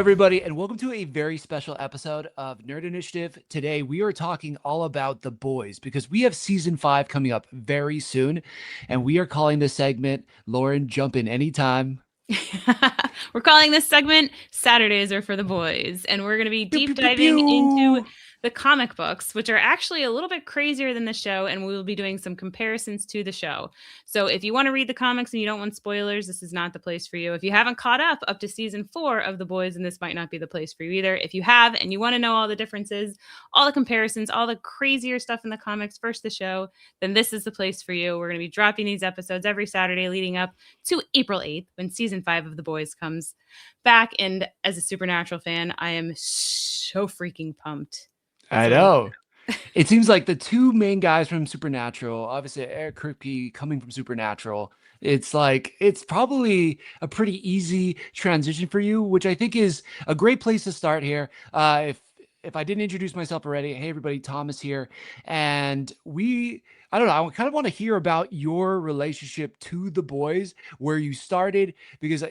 everybody, and welcome to a very special episode of Nerd Initiative. Today, we are talking all about The Boys because we have season 5 coming up very soon, and we are calling this segment Lauren Jump In Anytime. We're calling this segment Saturdays Are for the Boys, and we're going to be Pew, pew, deep pew, diving into pew. the comic books, which are actually a little bit crazier than the show, and we will be doing some comparisons to the show. So if you want to read the comics and you don't want spoilers, this is not the place for you. If you haven't caught up to season 4 of The Boys, and this might not be the place for you either. If you have and you want to know all the differences, all the comparisons, all the crazier stuff in the comics versus the show, then this is the place for you. We're going to be dropping these episodes every Saturday leading up to April 8th when season 5 of The Boys comes back. And as a Supernatural fan, I am so freaking pumped. I know. It seems like the two main guys from Supernatural, obviously Eric Kripke coming from Supernatural, it's like it's probably a pretty easy transition for you, which I think is a great place to start here. If I didn't introduce myself already, hey everybody, Thomas here, and I don't know, I kind of want to hear about your relationship to The Boys, where you started, because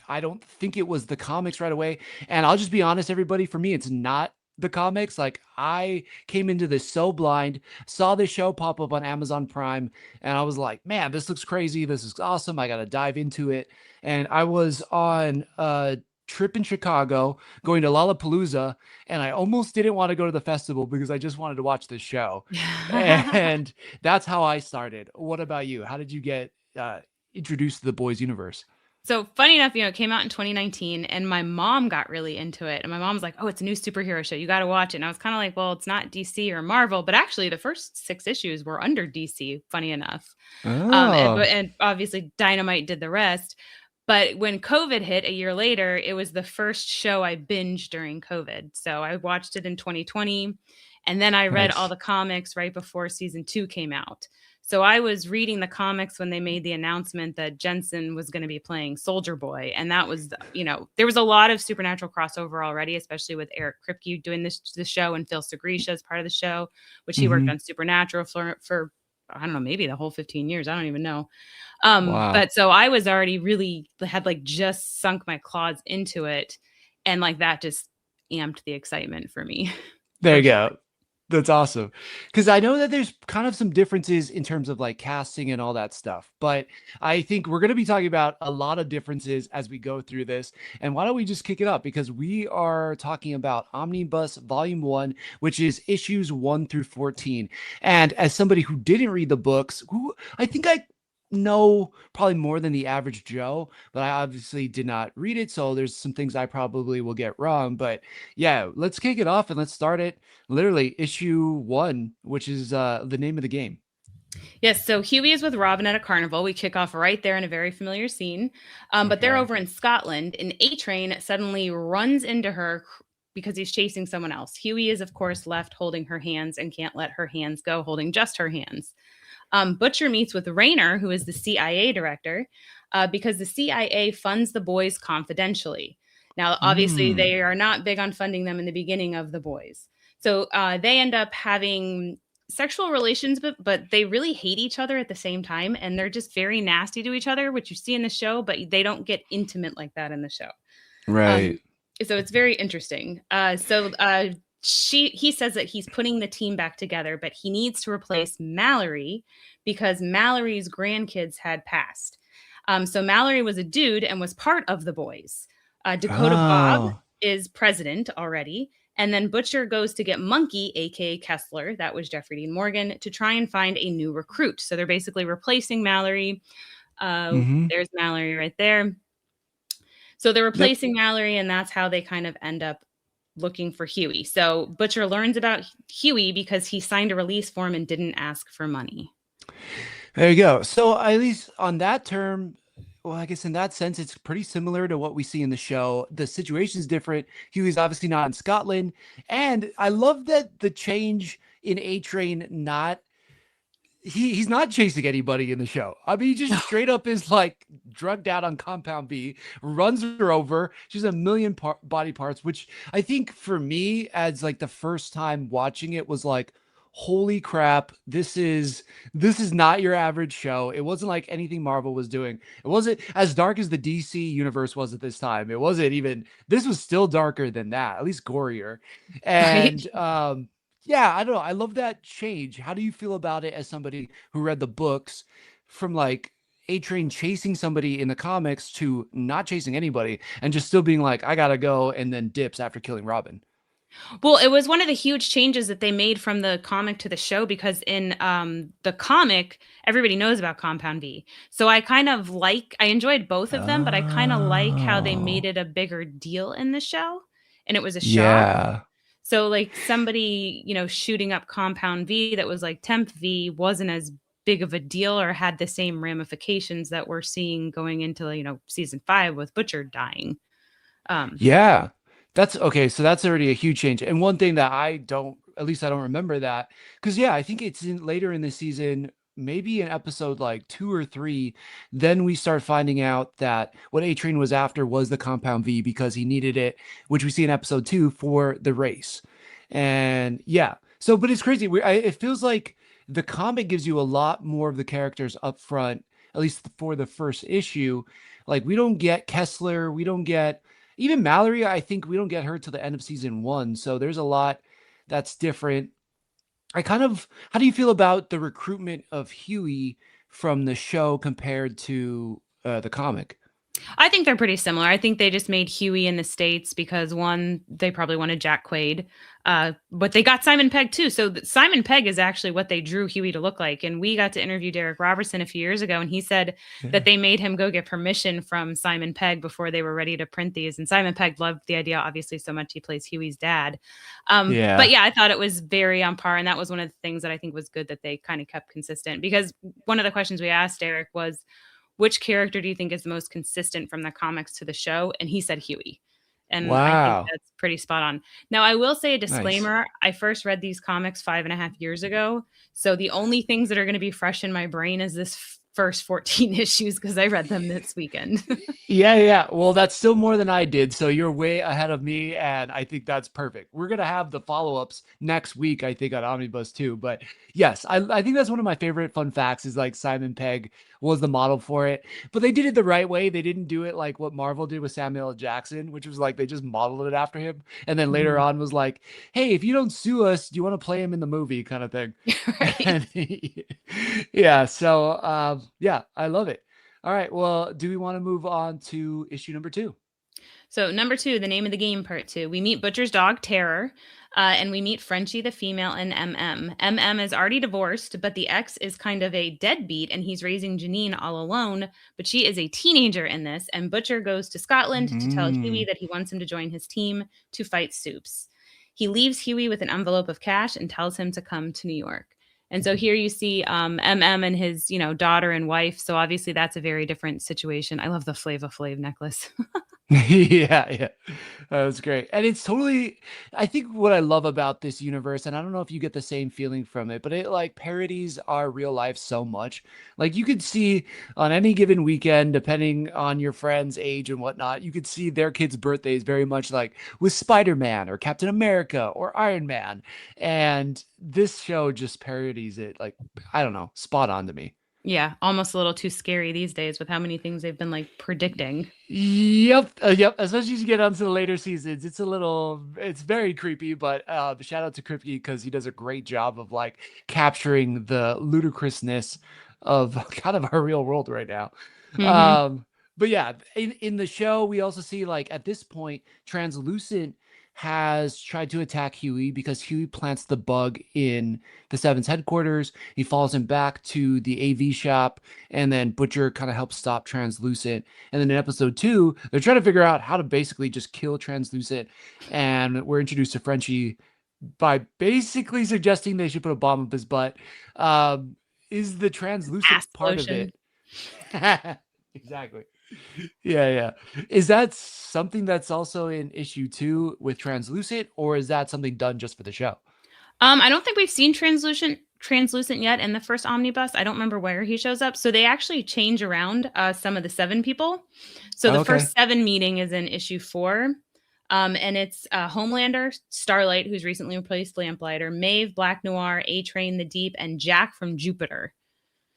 I don't think it was the comics right away. And I'll just be honest, everybody, for me, it's not the comics. Like, I came into this so blind, saw this show pop up on Amazon Prime, and I was like, man, this looks crazy. This is awesome. I got to dive into it. And I was on a trip in Chicago going to Lollapalooza, and I almost didn't want to go to the festival because I just wanted to watch this show. And that's how I started. What about you? How did you get introduced to the Boys universe? So funny enough, it came out in 2019 and my mom got really into it. And my mom was like, oh, it's a new superhero show. You got to watch it. And I was kind of like, well, it's not DC or Marvel, but actually the first 6 issues were under DC, funny enough. Oh, And obviously Dynamite did the rest. But when COVID hit a year later, it was the first show I binged during COVID. So I watched it in 2020. And then I read all nice. the comics right before season 2 came out. So I was reading the comics when they made the announcement that Jensen was going to be playing Soldier Boy. And that was, there was a lot of Supernatural crossover already, especially with Eric Kripke doing the show and Phil Segrisha as part of the show, which he worked Hmm. on Supernatural for I don't know, maybe the whole 15 years. I don't even know. Wow. But so I was already really had like just sunk my claws into it. And like that just amped the excitement for me There for you sure. go. That's awesome. Because I know that there's kind of some differences in terms of like casting and all that stuff. But I think we're going to be talking about a lot of differences as we go through this. And why don't we just kick it up? Because we are talking about Omnibus Volume 1, which is issues 1 through 14. And as somebody who didn't read the books, who I think I know probably more than the average Joe, but I obviously did not read it. So there's some things I probably will get wrong. But yeah, let's kick it off and let's start it literally issue 1, which is the name of the game. Yes, so Huey is with Robin at a carnival. We kick off right there in a very familiar scene. But they're Okay. over in Scotland, and A Train suddenly runs into her because he's chasing someone else. Huey is, of course, left holding her hands and can't let her hands go, holding just her hands. Butcher meets with Rayner, who is the CIA director, because the CIA funds the boys confidentially. Now, obviously, Mm. they are not big on funding them in the beginning of the boys. So they end up having sexual relations, but they really hate each other at the same time. And they're just very nasty to each other, which you see in the show, but they don't get intimate like that in the show. Um, Right. so it's very interesting. He says that he's putting the team back together, but he needs to replace Mallory because Mallory's grandkids had passed. So Mallory was a dude and was part of the boys. Dakota Bob Oh. is president already. And then Butcher goes to get Monkey, aka Kessler, that was Jeffrey Dean Morgan, to try and find a new recruit. So they're basically replacing Mallory. Hmm. There's Mallory right there. So they're Yep. replacing Mallory, and that's how they kind of end up looking for Huey. So Butcher learns about Huey because he signed a release form and didn't ask for money. There you go. So at least on that term, well, I guess in that sense, it's pretty similar to what we see in the show. The situation is different. Huey's obviously not in Scotland, and I love that the change in A Train not he's not chasing anybody in the show. I mean, he just straight up is like drugged out on Compound B, runs her over. She's a million body parts, which I think for me, as like the first time watching it, was like, holy crap, this is not your average show. It wasn't like anything Marvel was doing. It wasn't as dark as the DC universe was at this time. It wasn't even, this was still darker than that, at least gorier. Right. And yeah, I don't know. I love that change. How do you feel about it as somebody who read the books, from like A-Train chasing somebody in the comics to not chasing anybody and just still being like, I gotta go, and then dips after killing Robin? Well, it was one of the huge changes that they made from the comic to the show because in the comic, everybody knows about Compound V. So I enjoyed both of them, but I kind of like how they made Oh, it a bigger deal in the show, and it was a shock. yeah. So like somebody, shooting up Compound V that was like Temp V wasn't as big of a deal or had the same ramifications that we're seeing going into, season 5 with Butcher dying. Um Yeah. That's okay. So that's already a huge change. And one thing that I don't, at least I don't remember that, because yeah, I think it's in later in the season, maybe in episode like 2 or 3, then we start finding out that what A Train was after was the Compound V because he needed it, which we see in episode 2 for the race. And yeah, so but it's crazy. It feels like the comic gives you a lot more of the characters up front, at least for the first issue. Like we don't get Kessler, we don't get even Mallory. I think we don't get her till the end of season 1. So there's a lot that's different. How do you feel about the recruitment of Huey from the show compared to the comic? I think they're pretty similar. I think they just made Huey in the States because one, they probably wanted Jack Quaid, but they got Simon Pegg too. So Simon Pegg is actually what they drew Huey to look like. And we got to interview Derek Robertson a few years ago, and he said that Yeah. they made him go get permission from Simon Pegg before they were ready to print these. And Simon Pegg loved the idea, obviously, so much he plays Huey's dad. But Yeah. yeah, I thought it was very on par. And that was one of the things that I think was good that they kind of kept consistent because one of the questions we asked Derek was, which character do you think is the most consistent from the comics to the show? And he said Huey. And I think Wow. that's pretty spot on. Now, I will say a Nice. disclaimer. I first read these comics 5.5 years ago. So the only things that are going to be fresh in my brain is this first 14 issues because I read them this weekend. Yeah, yeah. Well, that's still more than I did. So you're way ahead of me. And I think that's perfect. We're going to have the follow ups next week, I think, on Omnibus too. But yes, I think that's one of my favorite fun facts is like Simon Pegg was the model for it. But they did it the right way. They didn't do it like what Marvel did with Samuel L. Jackson, which was like they just modeled it after him. And then later Mhm. on was like, hey, if you don't sue us, do you want to play him in the movie kind of thing? Right. And yeah, so yeah, I love it. All right. Well, do we want to move on to issue number 2? So, number 2, the name of the game, part 2. We meet Butcher's dog, Terror, and we meet Frenchie the female and MM. MM is already divorced, but the ex is kind of a deadbeat, and he's raising Janine all alone. But she is a teenager in this, and Butcher goes to Scotland to tell Huey Mm. that he wants him to join his team to fight Supes. He leaves Huey with an envelope of cash and tells him to come to New York. And so here you see MM and his, daughter and wife. So obviously that's a very different situation. I love the Flava Flav necklace. Yeah, yeah. That was great. And it's totally, I think what I love about this universe, and I don't know if you get the same feeling from it, but it like parodies our real life so much. Like you could see on any given weekend, depending on your friend's age and whatnot, you could see their kids' birthdays very much like with Spider-Man or Captain America or Iron Man. And this show just parodies it like, I don't know, spot on to me. Yeah, almost a little too scary these days with how many things they've been like predicting. Yep, yep. Especially as you get onto the later seasons, it's very creepy. But shout out to Kripke because he does a great job of like capturing the ludicrousness of kind of our real world right now. Hmm. Um, but yeah, in the show, we also see like at this point, Translucent has tried to attack Huey because Huey plants the bug in the Seven's headquarters. He follows him back to the AV shop, and then Butcher kind of helps stop Translucent. And then in episode 2, they're trying to figure out how to basically just kill Translucent. And we're introduced to Frenchie by basically suggesting they should put a bomb up his butt. Is the translucent Acid part of lotion. it? Exactly. Yeah, yeah. Is that something that's also in issue 2 with translucent, or is that something done just for the show? I don't think we've seen translucent yet in the first omnibus. I don't remember where he shows up. So they actually change around some of the 7 people. So the Okay. first 7 meeting is in issue 4. And it's Homelander, Starlight, who's recently replaced Lamplighter, Maeve, Black Noir, A Train, The Deep, and Jack from Jupiter.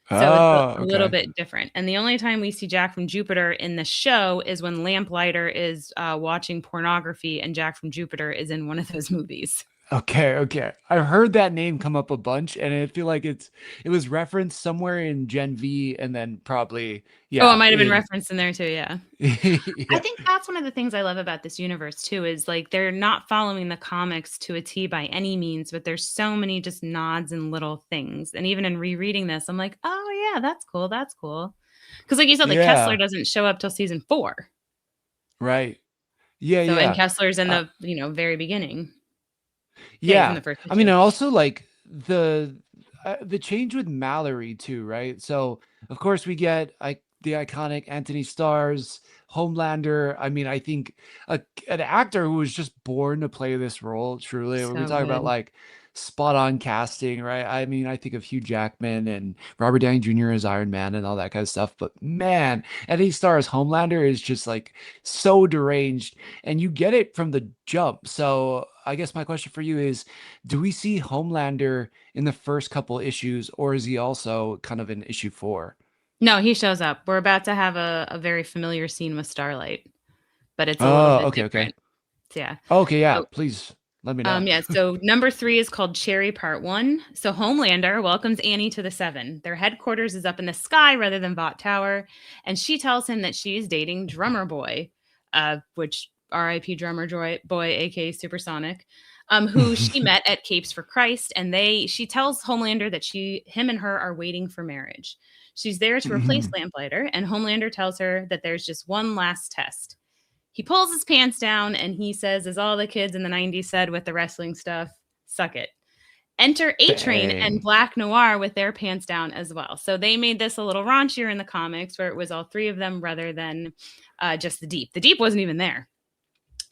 So it's Oh, a little okay. bit different. And the only time we see Jack from Jupiter in the show is when Lamplighter is watching pornography and Jack from Jupiter is in one of those movies. Okay, okay. I've heard that name come up a bunch, and I feel like it was referenced somewhere in Gen V, and then probably Oh, it yeah might have been in referenced in there too. Yeah. I yeah think that's one of the things I love about this universe too is like they're not following the comics to a T by any means, but there's so many just nods and little things. And even in rereading this, I'm like, oh yeah, that's cool. That's cool. Because like you said, like Kessler yeah doesn't show up till season 4. right yeah So and yeah. Kessler's in Uh, the very beginning. Yeah, he's in Yeah. the first I mean, issue. and also like the change with Mallory too, right? So of course we get like the iconic Anthony Starr's Homelander. I mean, I think an actor who was just born to play this role, truly. When we So talk about good. like spot on casting, right? I mean, I think of Hugh Jackman and Robert Downey Jr. as Iron Man and all that kind of stuff. But man, Anthony Starr's Homelander is just like so deranged, and you get it from the jump. So I guess my question for you is, do we see Homelander in the first couple issues, or is he also kind of in issue 4? No, he shows up. We're about to have a very familiar scene with Starlight, but it's a little Oh, bit okay, okay. different. Yeah. Okay, yeah, So please let me know. Yeah, so number 3 is called Cherry Part 1. So Homelander welcomes Annie to the Seven. Their headquarters is up in the sky rather than Vought Tower, and she tells him that she's dating Drummer Boy, which R.I.P. Boy, aka Supersonic, who she met at Capes for Christ, and she tells Homelander that him and her are waiting for marriage. She's there to replace Mhm. Lamplighter, and Homelander tells her that there's just one last test. He pulls his pants down and he says, as all the kids in the 90s said with the wrestling stuff, suck it. Enter A Train and Dang. Black Noir with their pants down as well. So they made this a little raunchier in the comics where it was all 3 of them rather than just the Deep. The Deep wasn't even there.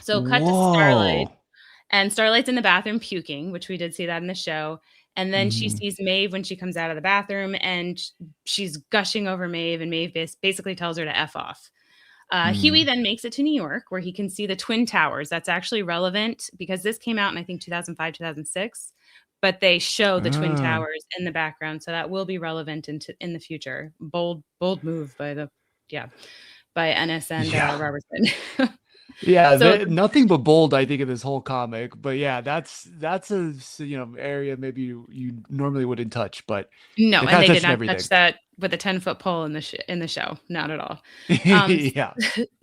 So cut to Starlight, Whoa. and Starlight's in the bathroom puking, which we did see that in the show. And then she Mhm. sees Maeve when she comes out of the bathroom and she's gushing over Maeve, and Maeve basically tells her to F off. Huey Mhm. then makes it to New York where he can see the Twin Towers. That's actually relevant because this came out in, I think, 2005, 2006, but they show the Twin Ah. Towers in the background. So that will be relevant in the future. Bold move by NS and Yeah. Robertson. Yeah, So nothing but bold, I think, in this whole comic. But yeah, that's a area maybe you normally wouldn't touch, but no, they're and kind of they did touching not touch everything. that with a 10-foot pole in the show, not at all. Um, Yeah,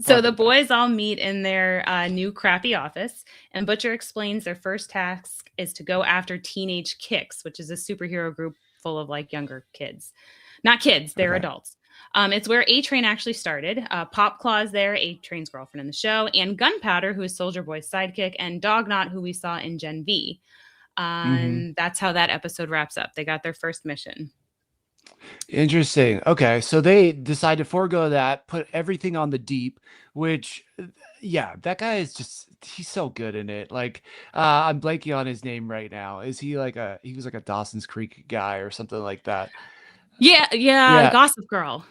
so the perfect. boys all meet in their new crappy office, and Butcher explains their first task is to go after Teenage Kicks, which is a superhero group full of like younger kids. Not kids, they're Okay. adults. It's where A Train actually started. Pop Claw's there, A Train's girlfriend in the show, and Gunpowder, who is Soldier Boy's sidekick, and Dognot, who we saw in Gen V. Hmm. And that's how that episode wraps up. They got their first mission. Interesting. Okay, so they decide to forego that, put everything on the deep, which, yeah, that guy is just, he's so good in it. Like, I'm blanking on his name right now. Is he like he was like a Dawson's Creek guy or something like that? Yeah, yeah, Yeah, Gossip Girl.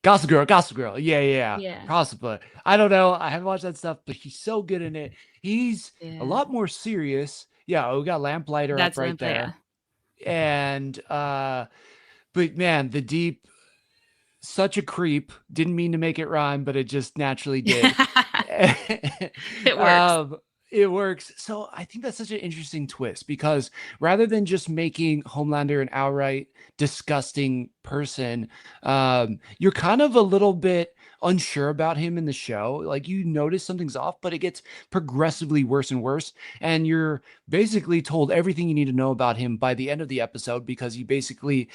Gossip Girl, Gossip Girl. Yeah, yeah, yeah. Yeah, Possibly. I don't know. I haven't watched that stuff, but he's so good in it. He's a yeah. lot more serious. Yeah, we got Lamplighter up That's right Lamplighter. there. And but man, the deep, such a creep. Didn't mean to make it rhyme, but it just naturally did. Yeah. It works. um, it works. So I think that's such an interesting twist because rather than just making Homelander an outright disgusting person, you're kind of a little bit unsure about him in the show. Like you notice something's off, but it gets progressively worse and worse. And you're basically told everything you need to know about him by the end of the episode because he basically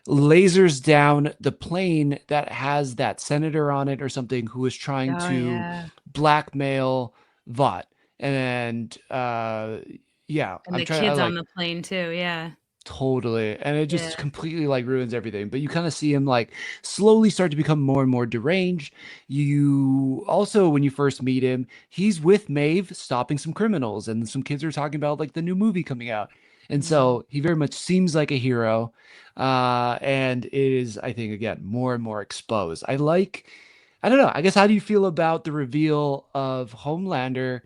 lasers down the plane that has that senator on it or something who is trying Oh, to yeah. blackmail Vought. And yeah, And I'm the trying I kids on like the plane too, yeah. totally. And it just Yeah. completely like ruins everything. But you kind of see him like slowly start to become more and more deranged. You also, when you first meet him, he's with Maeve stopping some criminals, and some kids are talking about like the new movie coming out. And Mhm. so he very much seems like a hero. And it is, I think, again, more and more exposed. I don't know. I guess how do you feel about the reveal of Homelander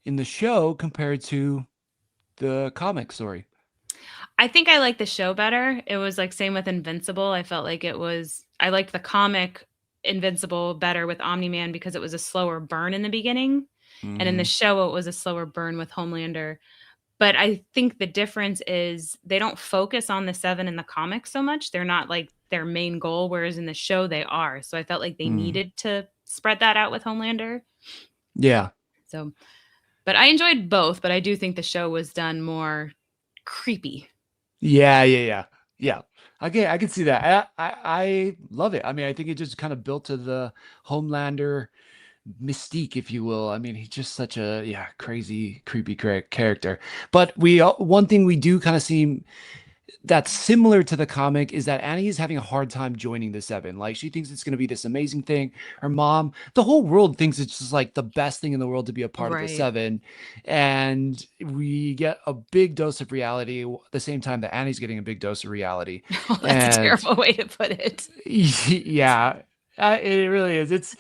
in the show compared to the comic story? I think I like the show better. It was like same with Invincible. I felt like I liked the comic Invincible better with Omni-Man because it was a slower burn in the beginning. And in the Hmm. show, it was a slower burn with Homelander. But I think the difference is they don't focus on the seven in the comics so much. They're not like their main goal, whereas in the show they are. So I felt like they Mm. needed to spread that out with Homelander. Yeah. So, but I enjoyed both, but I do think the show was done more creepy. Yeah, yeah, yeah, yeah. Okay, I can see that. I love it. I mean, I think it just kind of built to the Homelander mystique, if you will. I mean, he's just such a crazy, creepy character. But one thing we do kind of see that's similar to the comic is that Annie is having a hard time joining the seven. Like she thinks it's going to be this amazing thing. Her mom, the whole world thinks it's just like the best thing in the world to be a part of the Right. seven. And we get a big dose of reality at the same time that Annie's getting a big dose of reality. Oh, that's a And terrible way to put it. yeah, it really is. It's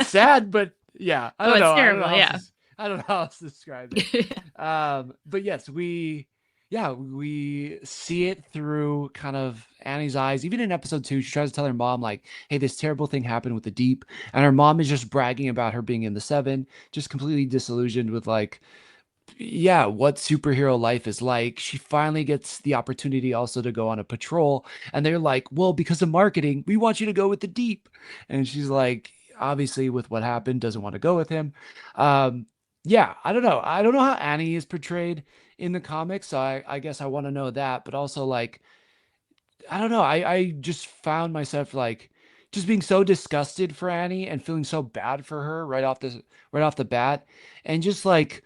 sad, but yeah, I Oh, don't it's know. I don't know terrible, how else yeah. to, I don't know how else to describe it. But yes, we see it through kind of Annie's eyes. Even in episode 2, she tries to tell her mom, like, hey, this terrible thing happened with the Deep. And her mom is just bragging about her being in the seven, just completely disillusioned with like, yeah, what superhero life is like. She finally gets the opportunity also to go on a patrol. And they're like, well, because of marketing, we want you to go with the Deep. And she's like, obviously, with what happened, doesn't want to go with him. Um, yeah, I don't know. I don't know how Annie is portrayed in the comics. So I guess I want to know that. But also, like, I don't know. I just found myself like just being so disgusted for Annie and feeling so bad for her right off the bat, and just like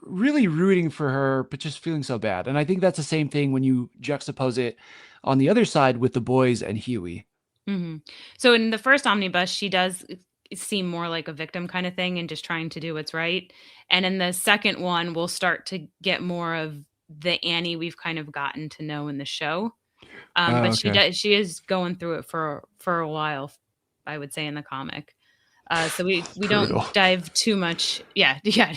really rooting for her, but just feeling so bad. And I think that's the same thing when you juxtapose it on the other side with the boys and Huey. Mhm. So in the first omnibus, she does seem more like a victim kind of thing and just trying to do what's right. And in the second one, we'll start to get more of the Annie we've kind of gotten to know in the show. Oh, But okay. she is going through it for a while, I would say in the comic. So we don't Brutal. dive too much. Yeah, yeah.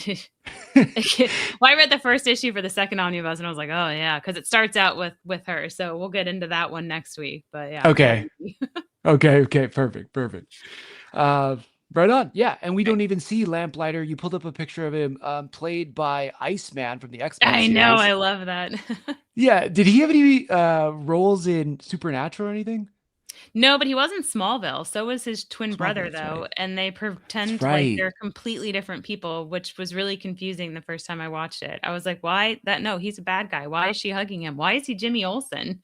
Well, I read the first issue for the second omnibus, and I was like, oh yeah, because it starts out with her. So we'll get into that one next week. But yeah, Okay. very. Okay. Okay. Perfect. Perfect. Uh, right on. Yeah. And we Right. don't even see Lamplighter. You pulled up a picture of him, played by Iceman from the X-Men I know, series. I love that. Yeah. Did he have any roles in Supernatural or anything? No, but he was in Smallville. So was his twin Smallville. brother, That's though, right. and they That's pretend like right. they're completely different people, which was really confusing the first time I watched it. I was like, "Why that? No, he's a bad guy. Why is she hugging him? Why is he Jimmy Olsen?"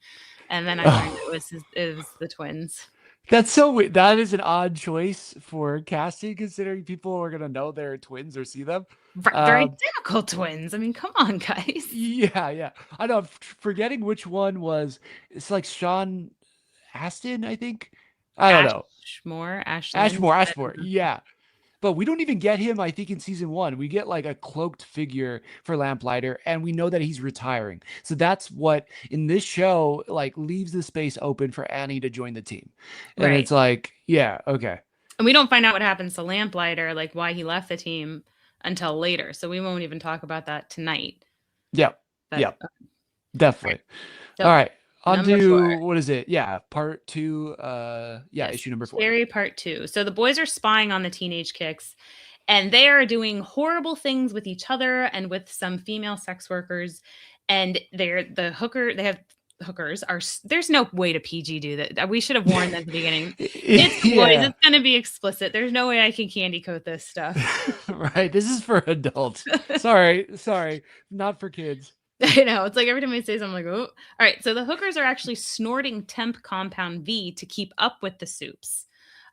And then I learned Oh, it was the twins. that's so weird. That is an odd choice for casting, considering people are gonna know they're twins or see them. Right, they're Um, identical twins. I mean, come on, guys. yeah, yeah. I know. I'm forgetting which one was. It's like Sean Astin, I think. I don't know. Ashland. Ashmore, I Ashmore. don't know. Yeah. But we don't even get him, I think, in season 1. We get like a cloaked figure for Lamplighter, and we know that he's retiring. So that's what in this show like leaves the space open for Annie to join the team. And Right. it's like, yeah, okay. And we don't find out what happens to Lamplighter, like why he left the team until later. So we won't even talk about that tonight. Yep. But Yep. right. Definitely. All So right. On number 4. to what is it? Yeah, part 2. Yeah, Yes. issue number 4. Scary part 2. So the boys are spying on the teenage kicks and they are doing horrible things with each other and with some female sex workers. And they have hookers are there's no way to PG do that. We should have warned at the beginning. It's boys. Yeah. It's going to be explicit. There's no way I can candy coat this stuff. Right. This is for adults. Sorry. Sorry. Not for kids. I know. It's like every time I say something, I'm like, oh. All right. So the hookers are actually snorting temp compound V to keep up with the soups.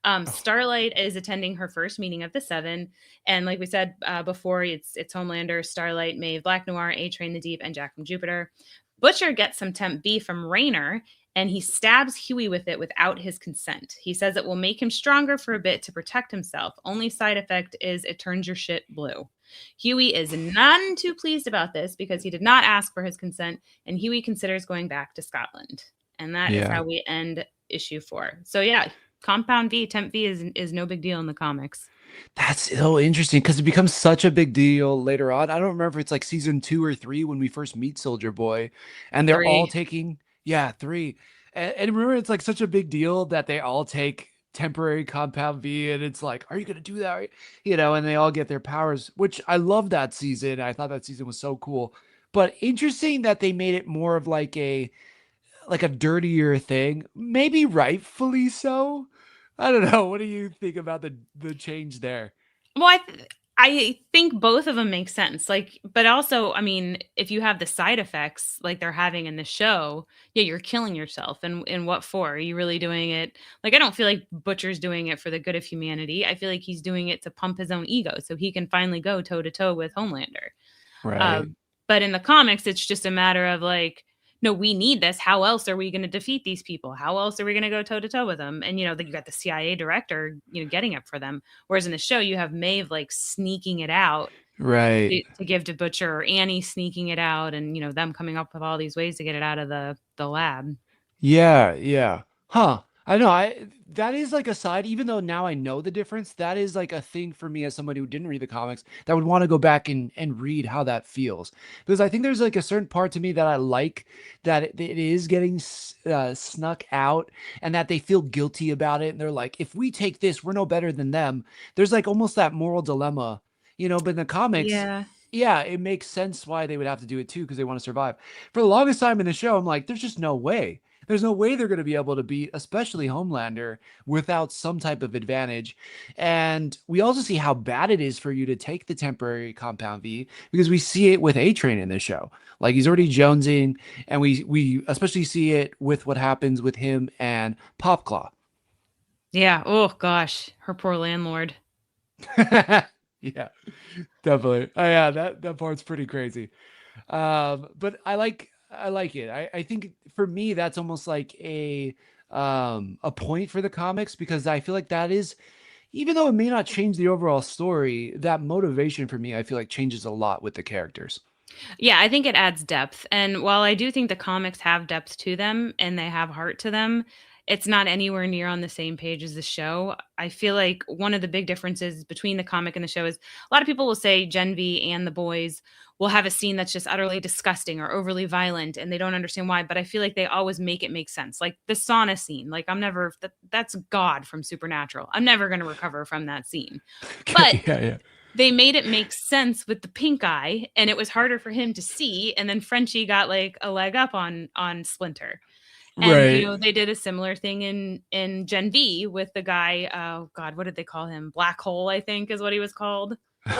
Oh. Starlight is attending her first meeting of the seven, and like we said before, it's Homelander, Starlight, Maeve, Black Noir, A Train, the Deep, and Jack from Jupiter. Butcher gets some temp B from Rayner, and he stabs Huey with it without his consent. He says it will make him stronger for a bit to protect himself. Only side effect is it turns your shit blue. Huey is none too pleased about this because he did not ask for his consent, and Huey considers going back to Scotland. And that is Yeah. how we end issue 4. So yeah, Compound V, Temp V is no big deal in the comics. That's so interesting because it becomes such a big deal later on. I don't remember if it's like season 2 or 3 when we first meet Soldier Boy, and they're all 3. taking, yeah, 3. And remember, it's like such a big deal that they all take temporary compound V, and it's like, are you gonna do that? You know, and they all get their powers, which I love that season. I thought that season was so cool. But interesting that they made it more of like a dirtier thing, maybe rightfully so. I don't know. What do you think about the change there? Well, I think both of them make sense. Like, but also, I mean, if you have the side effects like they're having in the show, yeah, you're killing yourself. And what for? Are you really doing it? Like, I don't feel like Butcher's doing it for the good of humanity. I feel like he's doing it to pump his own ego so he can finally go toe to toe with Homelander. Right. Um, but in the comics, it's just a matter of like, no, we need this. How else are we going to defeat these people? How else are we going to go toe to toe with them? And you got the CIA director, getting it for them. Whereas in the show, you have Maeve like sneaking it out Right. to give to Butcher, or Annie sneaking it out, and them coming up with all these ways to get it out of the lab. Yeah, yeah. Huh. I know. I that is like a side, even though now I know the difference, that is like a thing for me as somebody who didn't read the comics that would want to go back and read how that feels. Because I think there's like a certain part to me that I like that it is getting snuck out and that they feel guilty about it. And they're like, if we take this, we're no better than them. There's like almost that moral dilemma, but in the comics, Yeah. yeah, it makes sense why they would have to do it too, because they want to survive. For the longest time in the show, I'm like, there's just no way. There's no way they're going to be able to beat, especially Homelander, without some type of advantage. And we also see how bad it is for you to take the temporary compound V because we see it with A Train in this show. Like he's already jonesing, and we especially see it with what happens with him and Popclaw. Yeah. Oh gosh, her poor landlord. Yeah, definitely. Oh, yeah, that part's pretty crazy. But I like it. I think for me that's almost like a point for the comics because I feel like that is, even though it may not change the overall story, that motivation for me I feel like changes a lot with the characters. Yeah, I think it adds depth. And while I do think the comics have depth to them and they have heart to them, it's not anywhere near on the same page as the show. I feel like one of the big differences between the comic and the show is a lot of people will say Gen V and the boys will have a scene that's just utterly disgusting or overly violent and they don't understand why. But I feel like they always make it make sense. Like the sauna scene, like that's God from Supernatural. I'm never going to recover from that scene. But Yeah, yeah. they made it make sense with the pink eye and it was harder for him to see, and then Frenchie got like a leg up on Splinter. And Right. they did a similar thing in Gen V with the guy, oh god, what did they call him? Black Hole, I think is what he was called.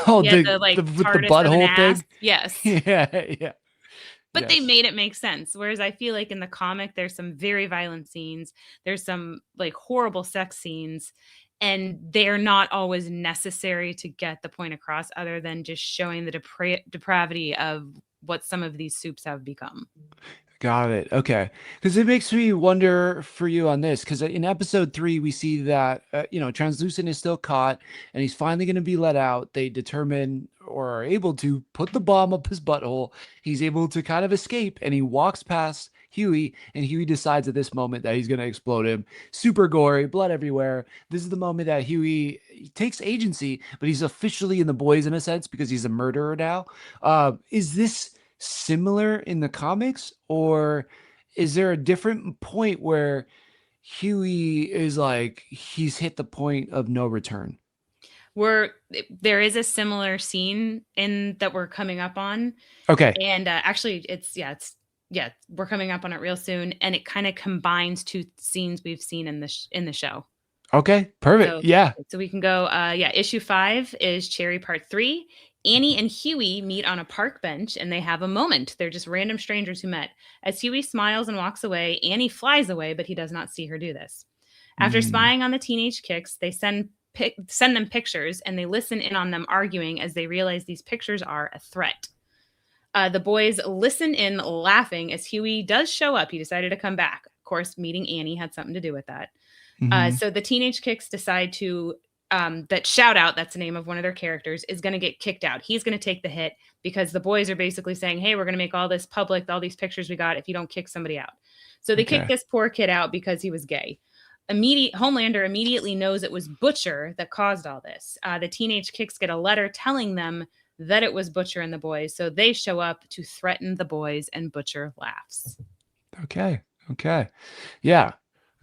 Oh, He had the the the like with the TARDIS with an butthole ass. thing. Yes. Yeah, yeah. But they Yes. made it make sense. Whereas I feel like in the comic, there's some very violent scenes. There's some like horrible sex scenes, and they're not always necessary to get the point across, other than just showing the depravity of what some of these soups have become. Got it. Okay. Because it makes me wonder for you on this. Because in episode 3, we see that, Translucent is still caught and he's finally going to be let out. They determine or are able to put the bomb up his butthole. He's able to kind of escape and he walks past Huey. And Huey decides at this moment that he's going to explode him. Super gory, blood everywhere. This is the moment that Huey takes agency, but he's officially in the boys in a sense because he's a murderer now. Is this similar in the comics, or is there a different point where Huey is like he's hit the point of no return? Where there is a similar scene in that we're coming up on, Okay. and actually, we're coming up on it real soon, and it kind of combines two scenes we've seen in the show. Okay. Perfect. So Yeah. so we can go, issue 5 is Cherry Part 3. Annie and Huey meet on a park bench and they have a moment. They're just random strangers who met. As Huey smiles and walks away, Annie flies away, but he does not see her do this. After Mm, spying on the teenage kicks, they send them pictures and they listen in on them arguing as they realize these pictures are a threat. The boys listen in laughing as Huey does show up. He decided to come back. Of course, meeting Annie had something to do with that. mhm. So the teenage kicks decide to that shout out, that's the name of one of their characters, is going to get kicked out. He's going to take the hit because the boys are basically saying, hey, we're going to make all this public, all these pictures we got, if you don't kick somebody out. So they kick Okay. this poor kid out because he was gay. Homelander immediately knows it was Butcher that caused all this. The teenage kicks get a letter telling them that it was Butcher and the boys, so they show up to threaten the boys, and Butcher laughs. Okay. Okay. Yeah.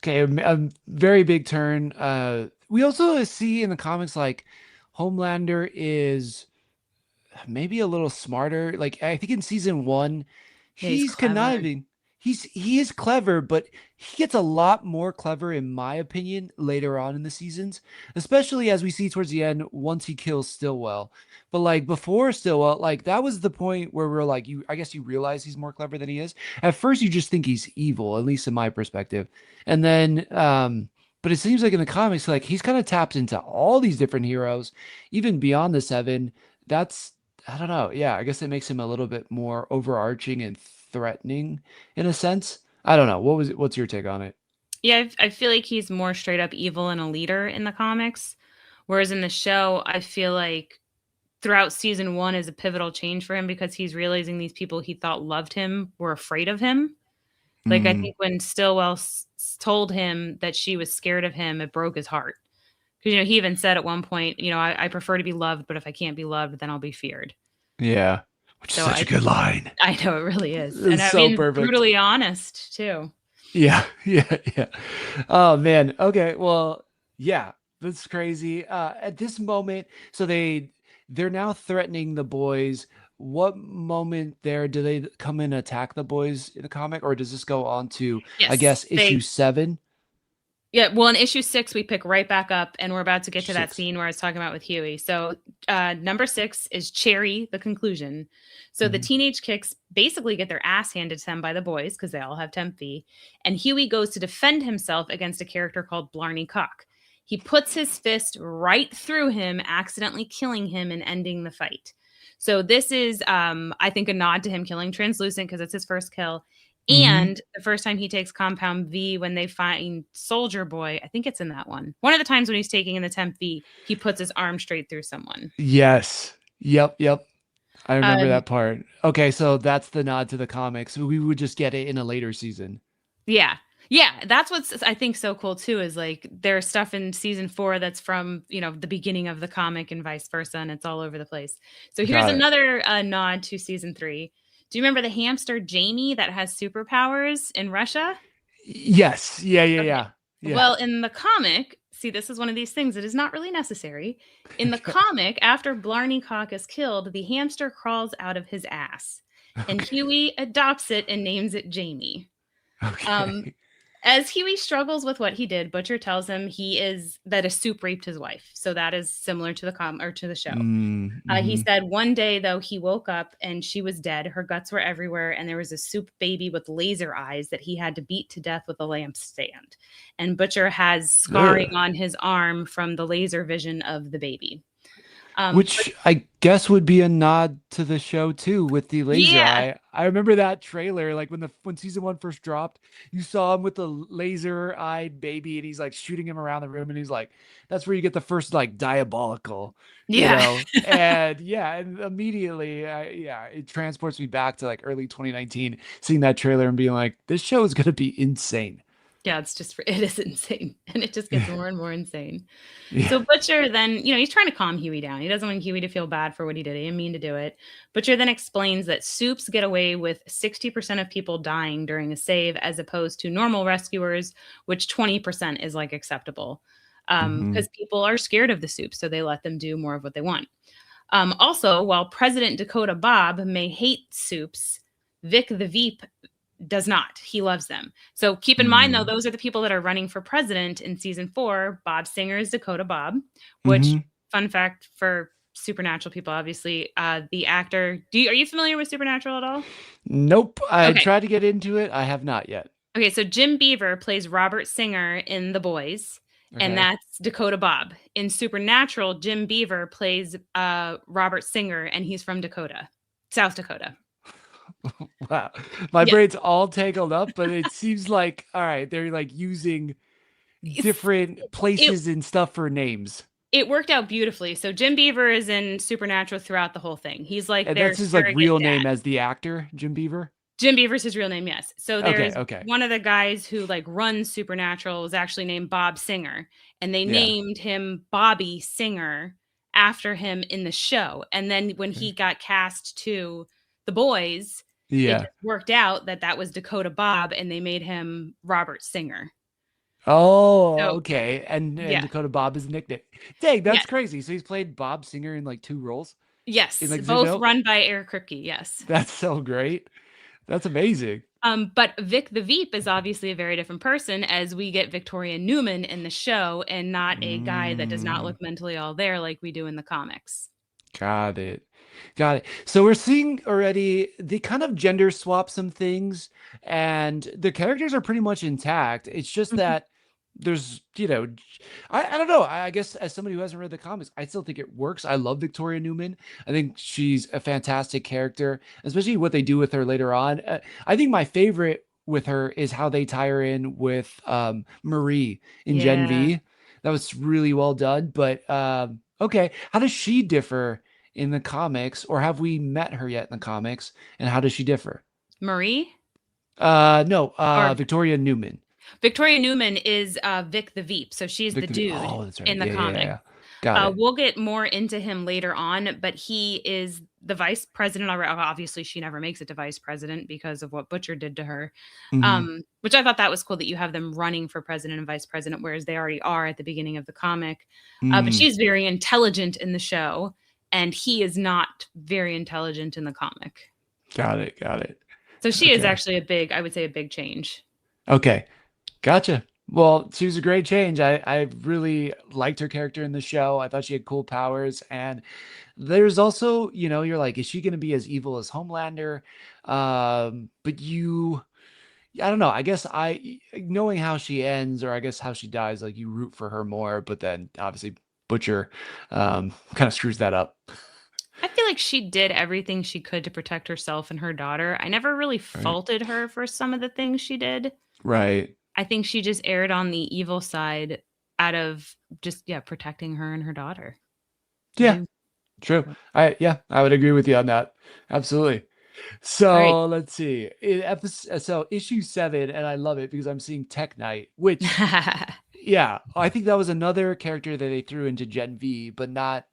Okay. A very big turn. We also see in the comics like Homelander is maybe a little smarter. Like I think in season one, Yeah, he's he's clever. conniving. He is clever, but he gets a lot more clever, in my opinion, later on in the seasons, especially as we see towards the end once he kills Stillwell. But like before Stillwell, like that was the point where we're like, I guess you realize he's more clever than he is. At first, you just think he's evil, at least in my perspective, and then but it seems like in the comics, like he's kind of tapped into all these different heroes, even beyond the seven. That's I don't know. Yeah, I guess it makes him a little bit more overarching and threatening in a sense. I don't know. What's your take on it? Yeah, I feel like he's more straight up evil and a leader in the comics, whereas in the show, I feel like throughout season one is a pivotal change for him because he's realizing these people he thought loved him were afraid of him. Like I Mm, think when Stillwell told him that she was scared of him, it broke his heart. Because he even said at one point, I prefer to be loved, but if I can't be loved, then I'll be feared. yeah, which is So such a good line. I know it really is, and It's I so mean perfect. brutally honest too. Yeah, yeah, yeah. Oh man. Okay. Well, yeah, that's crazy. At this moment, so they're now threatening the boys. What moment there do they come and attack the boys in the comic, or does this go on to, I Yes, guess, issue 7? yeah, well, in issue 6, we pick right back up, and we're about to get Issue to that 6. scene where I was talking about with Huey. So, number 6 is Cherry, the conclusion. So, the Hmm. teenage kicks basically get their ass handed to them by the boys because they all have temp V. And Huey goes to defend himself against a character called Blarney Cock. He puts his fist right through him, accidentally killing him and ending the fight. So, this is, I think, a nod to him killing Translucent because it's his first kill. Hmm. And the first time he takes Compound V when they find Soldier Boy, I think it's in that one. One of the times when he's taking in the Temp V, he puts his arm straight through someone. Yes. Yep. Yep. I remember Um, that part. Okay, so that's the nod to the comics. We would just get it in a later season. yeah. Yeah, that's what's I think so cool too is like there's stuff in season 4 that's from, the beginning of the comic and vice versa and it's all over the place. So here's Got it. another nod to season 3. Do you remember the hamster Jamie that has superpowers in Russia? Yes. Yeah. Yeah. Okay. Yeah. Yeah. Well, in the comic, see, this is one of these things that is not really necessary. In the comic, after Blarney Cock is killed, the hamster crawls out of his ass, and Okay. Huey adopts it and names it Jamie. Um, Okay. as Huey struggles with what he did, Butcher tells him that a soup raped his wife. So that is similar to the show. He Mm-hmm. said one day, though, he woke up and she was dead. Her guts were everywhere, and there was a soup baby with laser eyes that he had to beat to death with a lampstand. And Butcher has scarring Ugh. on his arm from the laser vision of the baby. But Which I guess would be a nod to the show too, with the laser yeah, eye. I remember that trailer, like when season 1 first dropped, you saw him with the laser-eyed baby, and he's like shooting him around the room, and he's like, that's where you get the first like diabolical, yeah. and yeah, and immediately, yeah, it transports me back to like early 2019, seeing that trailer and being like, this show is gonna be insane. Yeah, it is insane. And it just gets more and more insane. Yeah. So Butcher then, he's trying to calm Huey down. He doesn't want Huey to feel bad for what he did. He didn't mean to do it. Butcher then explains that soups get away with 60% of people dying during a save as opposed to normal rescuers, which 20% is like acceptable. Hmm. Because people are scared of the soup, so they let them do more of what they want. Also, while President Dakota Bob may hate soups, Vic the Veep does not. He loves them. So keep in mind, though, Hmm. those are the people that are running for president in season 4. Bob Singer is Dakota Bob, which, Hmm. fun fact for Supernatural people, obviously, the actor. Are you familiar with Supernatural at all? Nope. I Okay. tried to get into it. I have not yet. Okay. So Jim Beaver plays Robert Singer in The Boys, and Okay. that's Dakota Bob. In Supernatural, Jim Beaver plays Robert Singer, and he's from Dakota, South Dakota. Wow. My Yeah. brain's all tangled up, but it seems like, all right, they're like using It's, different it places and stuff for names. It worked out beautifully. So Jim Beaver is in Supernatural throughout the whole thing. He's like And their that's his like surrogate real dad. name as the actor, Jim Beaver. Jim Beaver's his real name, yes. So Okay, there's okay. one of the guys who like runs Supernatural was actually named Bob Singer, and they Yeah. named him Bobby Singer after him in the show. And then when he got cast to The Boys, it Yeah. just worked out that that was Dakota Bob, and they made him Robert Singer. Oh, So okay. And yeah, Dakota Bob is nickname. Dang, that's yes, crazy. So he's played Bob Singer in like 2 roles in yes, like both Zuko. run by Eric Kripke. Yes. That's so great. That's amazing. But Vic the Veep is obviously a very different person as we get Victoria Newman in the show and not a guy that does not Mm, look mentally all there like we do in the comics. got it. Got it. So we're seeing already they kind of gender swap some things and the characters are pretty much intact. It's just Mhm. that there's, I don't know. I guess as somebody who hasn't read the comics, I still think it works. I love Victoria Newman. I think she's a fantastic character, especially what they do with her later on. I think my favorite with her is how they tie her in with Marie in Gen Yeah. V. That was really well done. But okay, how does she differ in the comics, or have we met her yet in the comics? And how does she differ? Marie No, or Victoria Newman. Victoria Newman is Vic the Veep. So she's the Victor. dude Oh, that's right. in the Yeah, yeah, comic. yeah. Got it. We'll get more into him later on, but he is the vice president already. Obviously, she never makes it to vice president because of what Butcher did to her. Hmm. Which I thought that was cool that you have them running for president and vice president, whereas they already are at the beginning of the comic. But Mm, she's very intelligent in the show, and he is not very intelligent in the comic. got it. Got it. So she is Okay. actually a big, I would say, a big change. Okay. Gotcha. Well, she was a great change. I really liked her character in the show. I thought she had cool powers. And there's also, you're like, is she going to be as evil as Homelander? But I don't know. I guess knowing how she ends, or I guess how she dies, like you root for her more. But then obviously Butcher kind of screws that up. I feel like she did everything she could to protect herself and her daughter. I never really Right. faulted her for some of the things she did. Right. I think she just erred on the evil side out of just, yeah, protecting her and her daughter. I Yeah. do. True. I would agree with you on that. Absolutely. All right. So let's see. So issue 7, and I love it because I'm seeing Tech Knight, which, yeah, I think that was another character that they threw into Gen V, but not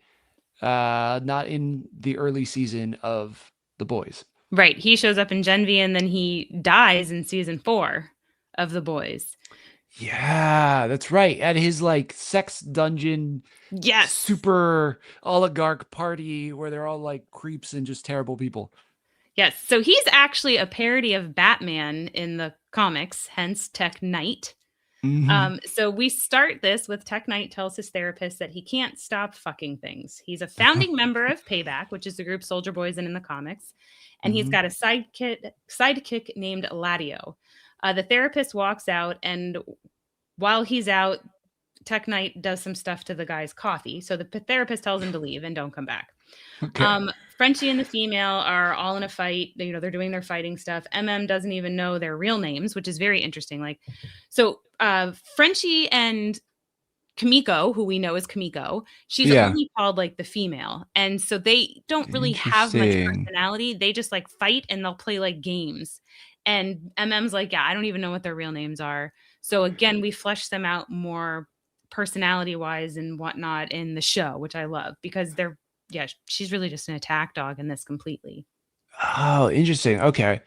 in the early season of The Boys. Right. He shows up in Gen V and then he dies in season 4 of The Boys. Yeah, that's right. At his like sex dungeon Yes. super oligarch party where they're all like creeps and just terrible people. Yes. So he's actually a parody of Batman in the comics, hence Tech Knight. Hmm. So we start this with Tech Knight tells his therapist that he can't stop fucking things. He's a founding member of Payback, which is the group Soldier Boy's in the comics, and he's Hmm. got a sidekick named Ladio. The therapist walks out, and while he's out, Tech Knight does some stuff to the guy's coffee. So the therapist tells him to leave and don't come back. Okay. Frenchie and the female are all in a fight. They're doing their fighting stuff. Doesn't even know their real names, which is very interesting. Like, so Frenchie and Kamiko, who we know as Kamiko, she's Yeah. only called like the female. And so they don't really have much Interesting. personality. They just like fight and they'll play like games. And MM's like, yeah, I don't even know what their real names are. So again, we flesh them out more personality wise and whatnot in the show, which I love because yeah, she's really just an attack dog in this completely. Oh, interesting. Okay.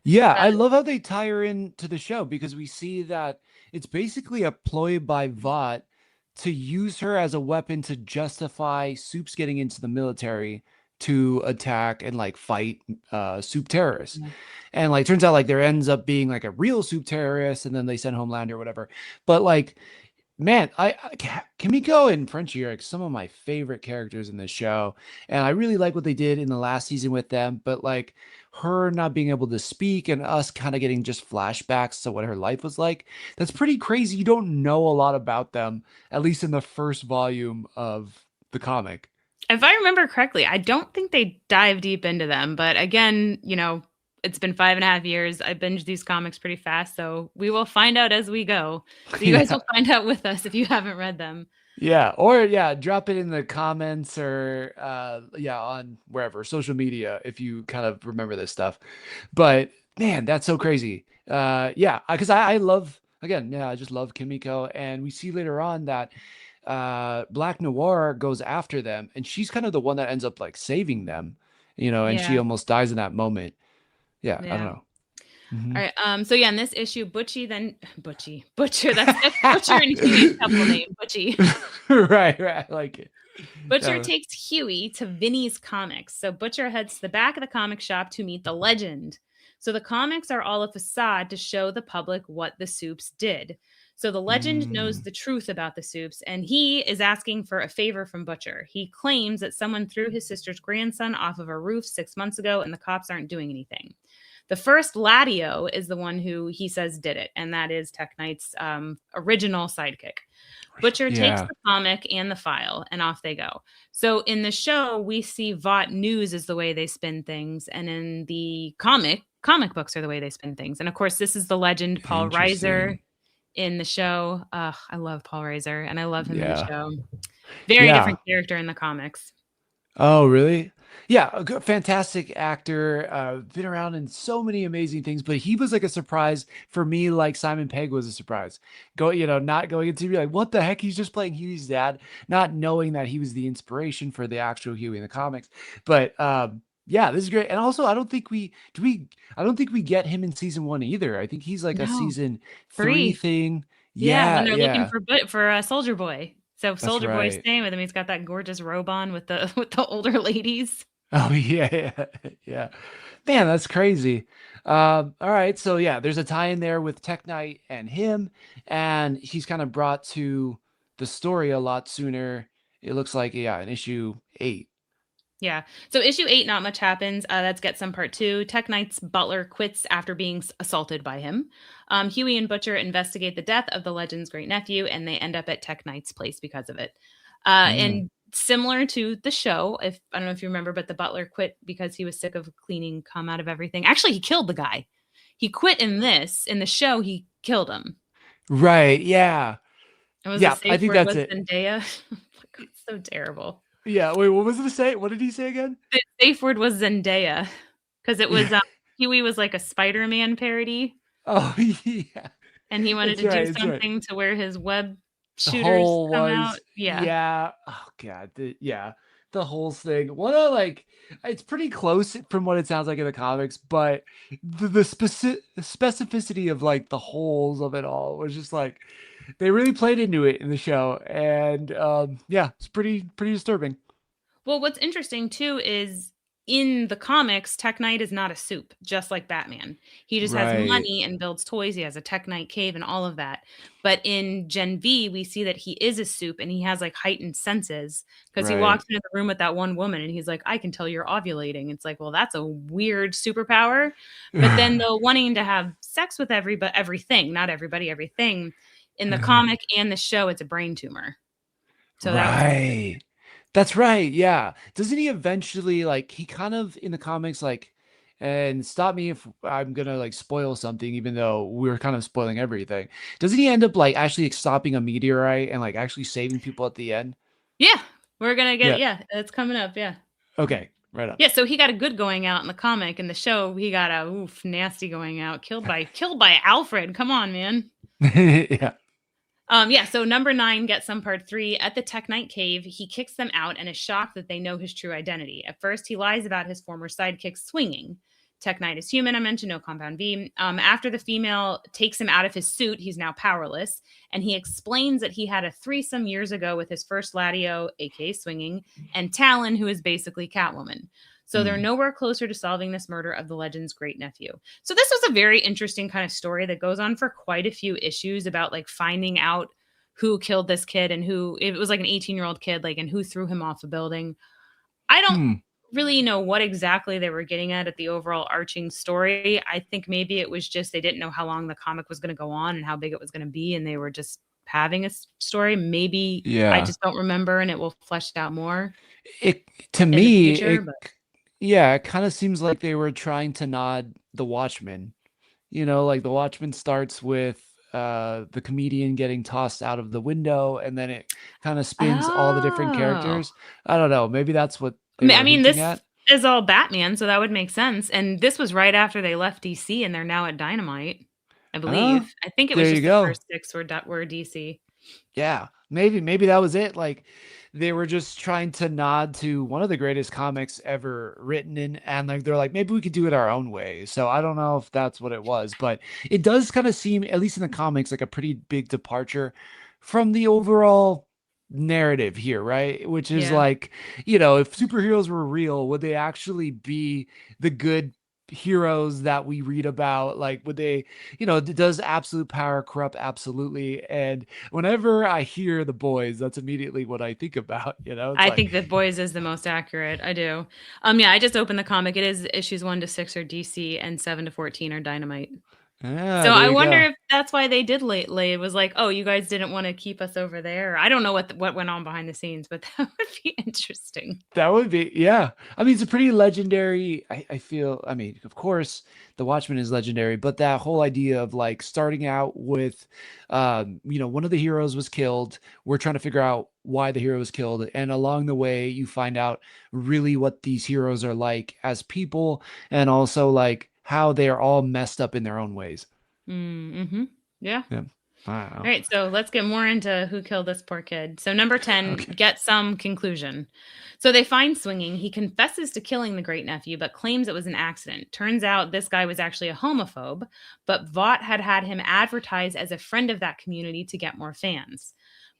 Yeah, Uh, I love how they tie her into the show because we see that it's basically a ploy by Vought to use her as a weapon to justify Soup's getting into the military to attack and like fight Soup terrorists. And like turns out like there ends up being like a real Soup terrorist and then they send Homelander or whatever. But like man, Kimiko and Frenchie are like some of my favorite characters in this show, and I really like what they did in the last season with them. But like her not being able to speak and us kind of getting just flashbacks to what her life was like, that's pretty crazy. You don't know a lot about them, at least in the first volume of the comic. if I remember correctly, I don't think they dive deep into them. But again, it's been 5.5 years. I binged these comics pretty fast, so we will find out as we go. So you guys Yeah. will find out with us if you haven't read them. Yeah, or yeah, drop it in the comments or yeah, on wherever social media if you kind of remember this stuff. But Man, that's so crazy. Yeah, because I love, again, yeah, I just love Kimiko, and we see later on that Black Noir goes after them, and she's kind of the one that ends up like saving them, and she Yeah, almost dies in that moment. Yeah, I don't yeah. know. Hmm. All right. So yeah, in this issue, Butcher. That's Butcher and Huey's couple name, Butchie. Right, right. I like it. Butcher Yeah. takes Huey to Vinny's Comics. So Butcher heads to the back of the comic shop to meet the legend. So the comics are all a facade to show the public what the Supes did. So the legend knows Mm, the truth about the Supes, and he is asking for a favor from Butcher. He claims that someone threw his sister's grandson off of a roof 6 months ago, and the cops aren't doing anything. The first Ladio is the one who he says did it, and that is Tech Knight's original sidekick. Butcher takes yeah. the comic and the file, and off they go. So in the show, we see Vought News is the way they spin things, and in the comic books are the way they spin things. And of course, this is the legend Paul Reiser Interesting. in the show. I love Paul Reiser, and I love him in the Yeah. show. Very Yeah. different character in the comics. Oh, really? Yeah, a fantastic actor. Been around in so many amazing things, but he was like a surprise for me, like Simon Pegg was a surprise. Not going into be like, what the heck? He's just playing Huey's dad, not knowing that he was the inspiration for the actual Huey in the comics. But yeah, this is great. And also, I don't think we do we I don't think we get him in season one either. I think he's like a No, season three 3. thing. Yeah, when Yeah, they're looking yeah. for Soldier Boy. So That's Soldier Boy's right. staying with him. He's got that gorgeous robe on with the with the older ladies. Oh yeah, yeah, yeah. Man, that's crazy. All right, so yeah, there's a tie in there with Tech Knight and him, and he's kind of brought to the story a lot sooner. It looks like, yeah, in issue 8. Yeah. So issue 8, not much happens. Let's get some part 2. Tech Knight's butler quits after being assaulted by him. Huey and Butcher investigate the death of the legend's great nephew, and they end up at Tech Knight's place because of it. Mm. And similar to the show, if I don't know if you remember, but the butler quit because he was sick of cleaning cum out of everything. Actually, he killed the guy. He quit in this. In the show, he killed him. Right, yeah. And was the Yeah, I safe think word that's was it. Zendaya. Oh my God, so terrible. Yeah, wait, what was it to say? What did he say again? The safe word was Zendaya, because it was, Yeah. Huey was like a Spider-Man parody, Oh, yeah. and he wanted It's to do right, it's right. something to where his web The shooters whole come out. was, Yeah. yeah. Oh god, yeah, the whole thing. What a like. It's pretty close from what it sounds like in the comics, but the specificity of like the holes of it all was just like they really played into it in the show, and yeah, it's pretty disturbing. Well, what's interesting too is in the comics, Tech Knight is not a soup, just like Batman. He just has Right, money and builds toys. He has a Tech Knight cave and all of that. But in Gen V, we see that he is a soup and he has like heightened senses because he right. walks into the room with that one woman and he's like, I can tell you're ovulating. It's like, well, that's a weird superpower. But then the wanting to have sex with everything, not everybody, everything in the comic and the show, it's a brain tumor. So that was weird. Right. That's right. Yeah. Doesn't he eventually like he kind of in the comics like and stop me if I'm gonna like spoil something, even though we're kind of spoiling everything. Doesn't he end up like actually stopping a meteorite and like actually saving people at the end? Yeah, we're gonna get Yeah. yeah, it's coming up, yeah. Okay. Right on. Yeah, so he got a good going out in the comic. In the show, he got a oof, nasty going out, killed by Alfred. Come on, man. Yeah. Yeah, so number 9 gets some part 3. At the Tech Knight cave, he kicks them out and is shocked that they know his true identity. At first, he lies about his former sidekick swinging. Tech Knight is human, I mentioned, no compound V. After the female takes him out of his suit, he's now powerless. And he explains that he had a threesome years ago with his first Ladio, aka swinging, and Talon, who is basically Catwoman. So they're Mm. nowhere closer to solving this murder of the legend's great nephew. So this was a very interesting kind of story that goes on for quite a few issues about like finding out who killed this kid and who it was like an 18-year-old kid like and who threw him off a building. I don't Hmm. really know what exactly they were getting at the overall arching story. I think maybe it was just they didn't know how long the comic was going to go on and how big it was going to be and they were just having a story. Maybe I Yeah. just don't remember and it will flesh out more It to in the me, future, but yeah, it kind of seems like they were trying to nod the Watchmen. Like the Watchmen starts with the comedian getting tossed out of the window, and then it kind of spins all the different oh. characters. I don't know. Maybe that's what they I were mean, hinting this at. is all Batman, so that would make sense. And this was right after they left DC, and they're now at Dynamite, I Huh? believe. I think it was There you just the go. first 6 were DC. Yeah, maybe that was it. Like they were just trying to nod to one of the greatest comics ever written in, and like they're like, maybe we could do it our own way. So I don't know if that's what it was, but it does kind of seem, at least in the comics, like a pretty big departure from the overall narrative here, right? Which is Yeah. like, if superheroes were real, would they actually be the good heroes that we read about? Like, would they, does absolute power corrupt? Absolutely. And whenever I hear the boys, that's immediately what I think about. It's I like, think that Boys is the most accurate. I do. Yeah, I just opened the comic. It is issues 1 to 6 are DC and 7 to 14 are Dynamite. yeah, So there I you wonder go. if that's why they did lay it was like, "Oh, you guys didn't wanna keep us over there." I don't know what went on behind the scenes, but that would be interesting. That would be, yeah. I mean, it's a pretty legendary. I feel, I mean, of course, The Watchmen is legendary, but that whole idea of like starting out with, one of the heroes was killed. We're trying to figure out why the hero was killed. And along the way, you find out really what these heroes are like as people, and also like how they are all messed up in their own ways. Mhm. Yeah. Yeah. I don't All know. right, so let's get more into who killed this poor kid. So number 10, Okay. get some conclusion. So they find Swinging. He confesses to killing the great nephew, but claims it was an accident. Turns out this guy was actually a homophobe, but Vought had had him advertised as a friend of that community to get more fans.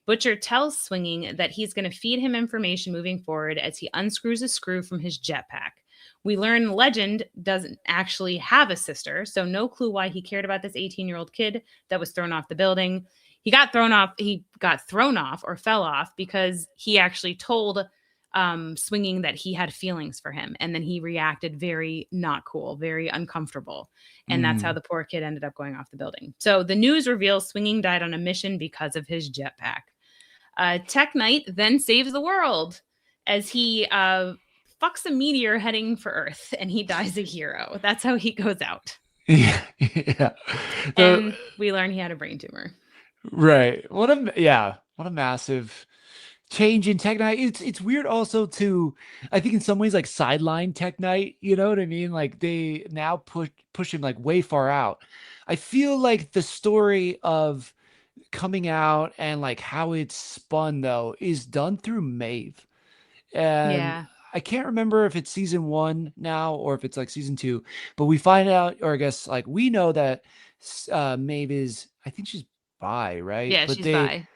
Butcher tells Swinging that he's going to feed him information moving forward as he unscrews a screw from his jetpack. We learn Legend doesn't actually have a sister, so no clue why he cared about this 18-year-old kid that was thrown off the building. He got thrown off or fell off because he actually told Swinging that he had feelings for him. And then he reacted very not cool, very uncomfortable. And that's how Mm. the poor kid ended up going off the building. So the news reveals Swinging died on a mission because of his jetpack. Tech Knight then saves the world as he fucks a meteor heading for Earth and he dies a hero. That's how he goes out. Yeah. Yeah. The And we learn he had a brain tumor. Right. What a massive change in Tech Knight. It's weird also to, I think in some ways, like sideline Tech Knight, you know what I mean? Like they now push him like way far out. I feel like the story of coming out and like how it's spun though is done through Maeve. And Yeah. I can't remember if it's season 1 now or if it's like season 2, but we find out, or I guess like we know that Maeve is, I think she's bi, right? Yeah, But she's bi.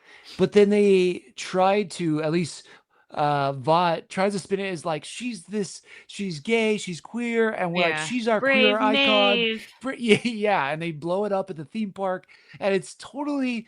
then they tried to, at least Vought tries to spin it as like she's gay, she's queer, and we're like, Yeah. she's our queer Brave icon. Maeve. Yeah, yeah, and they blow it up at the theme park, and it's totally,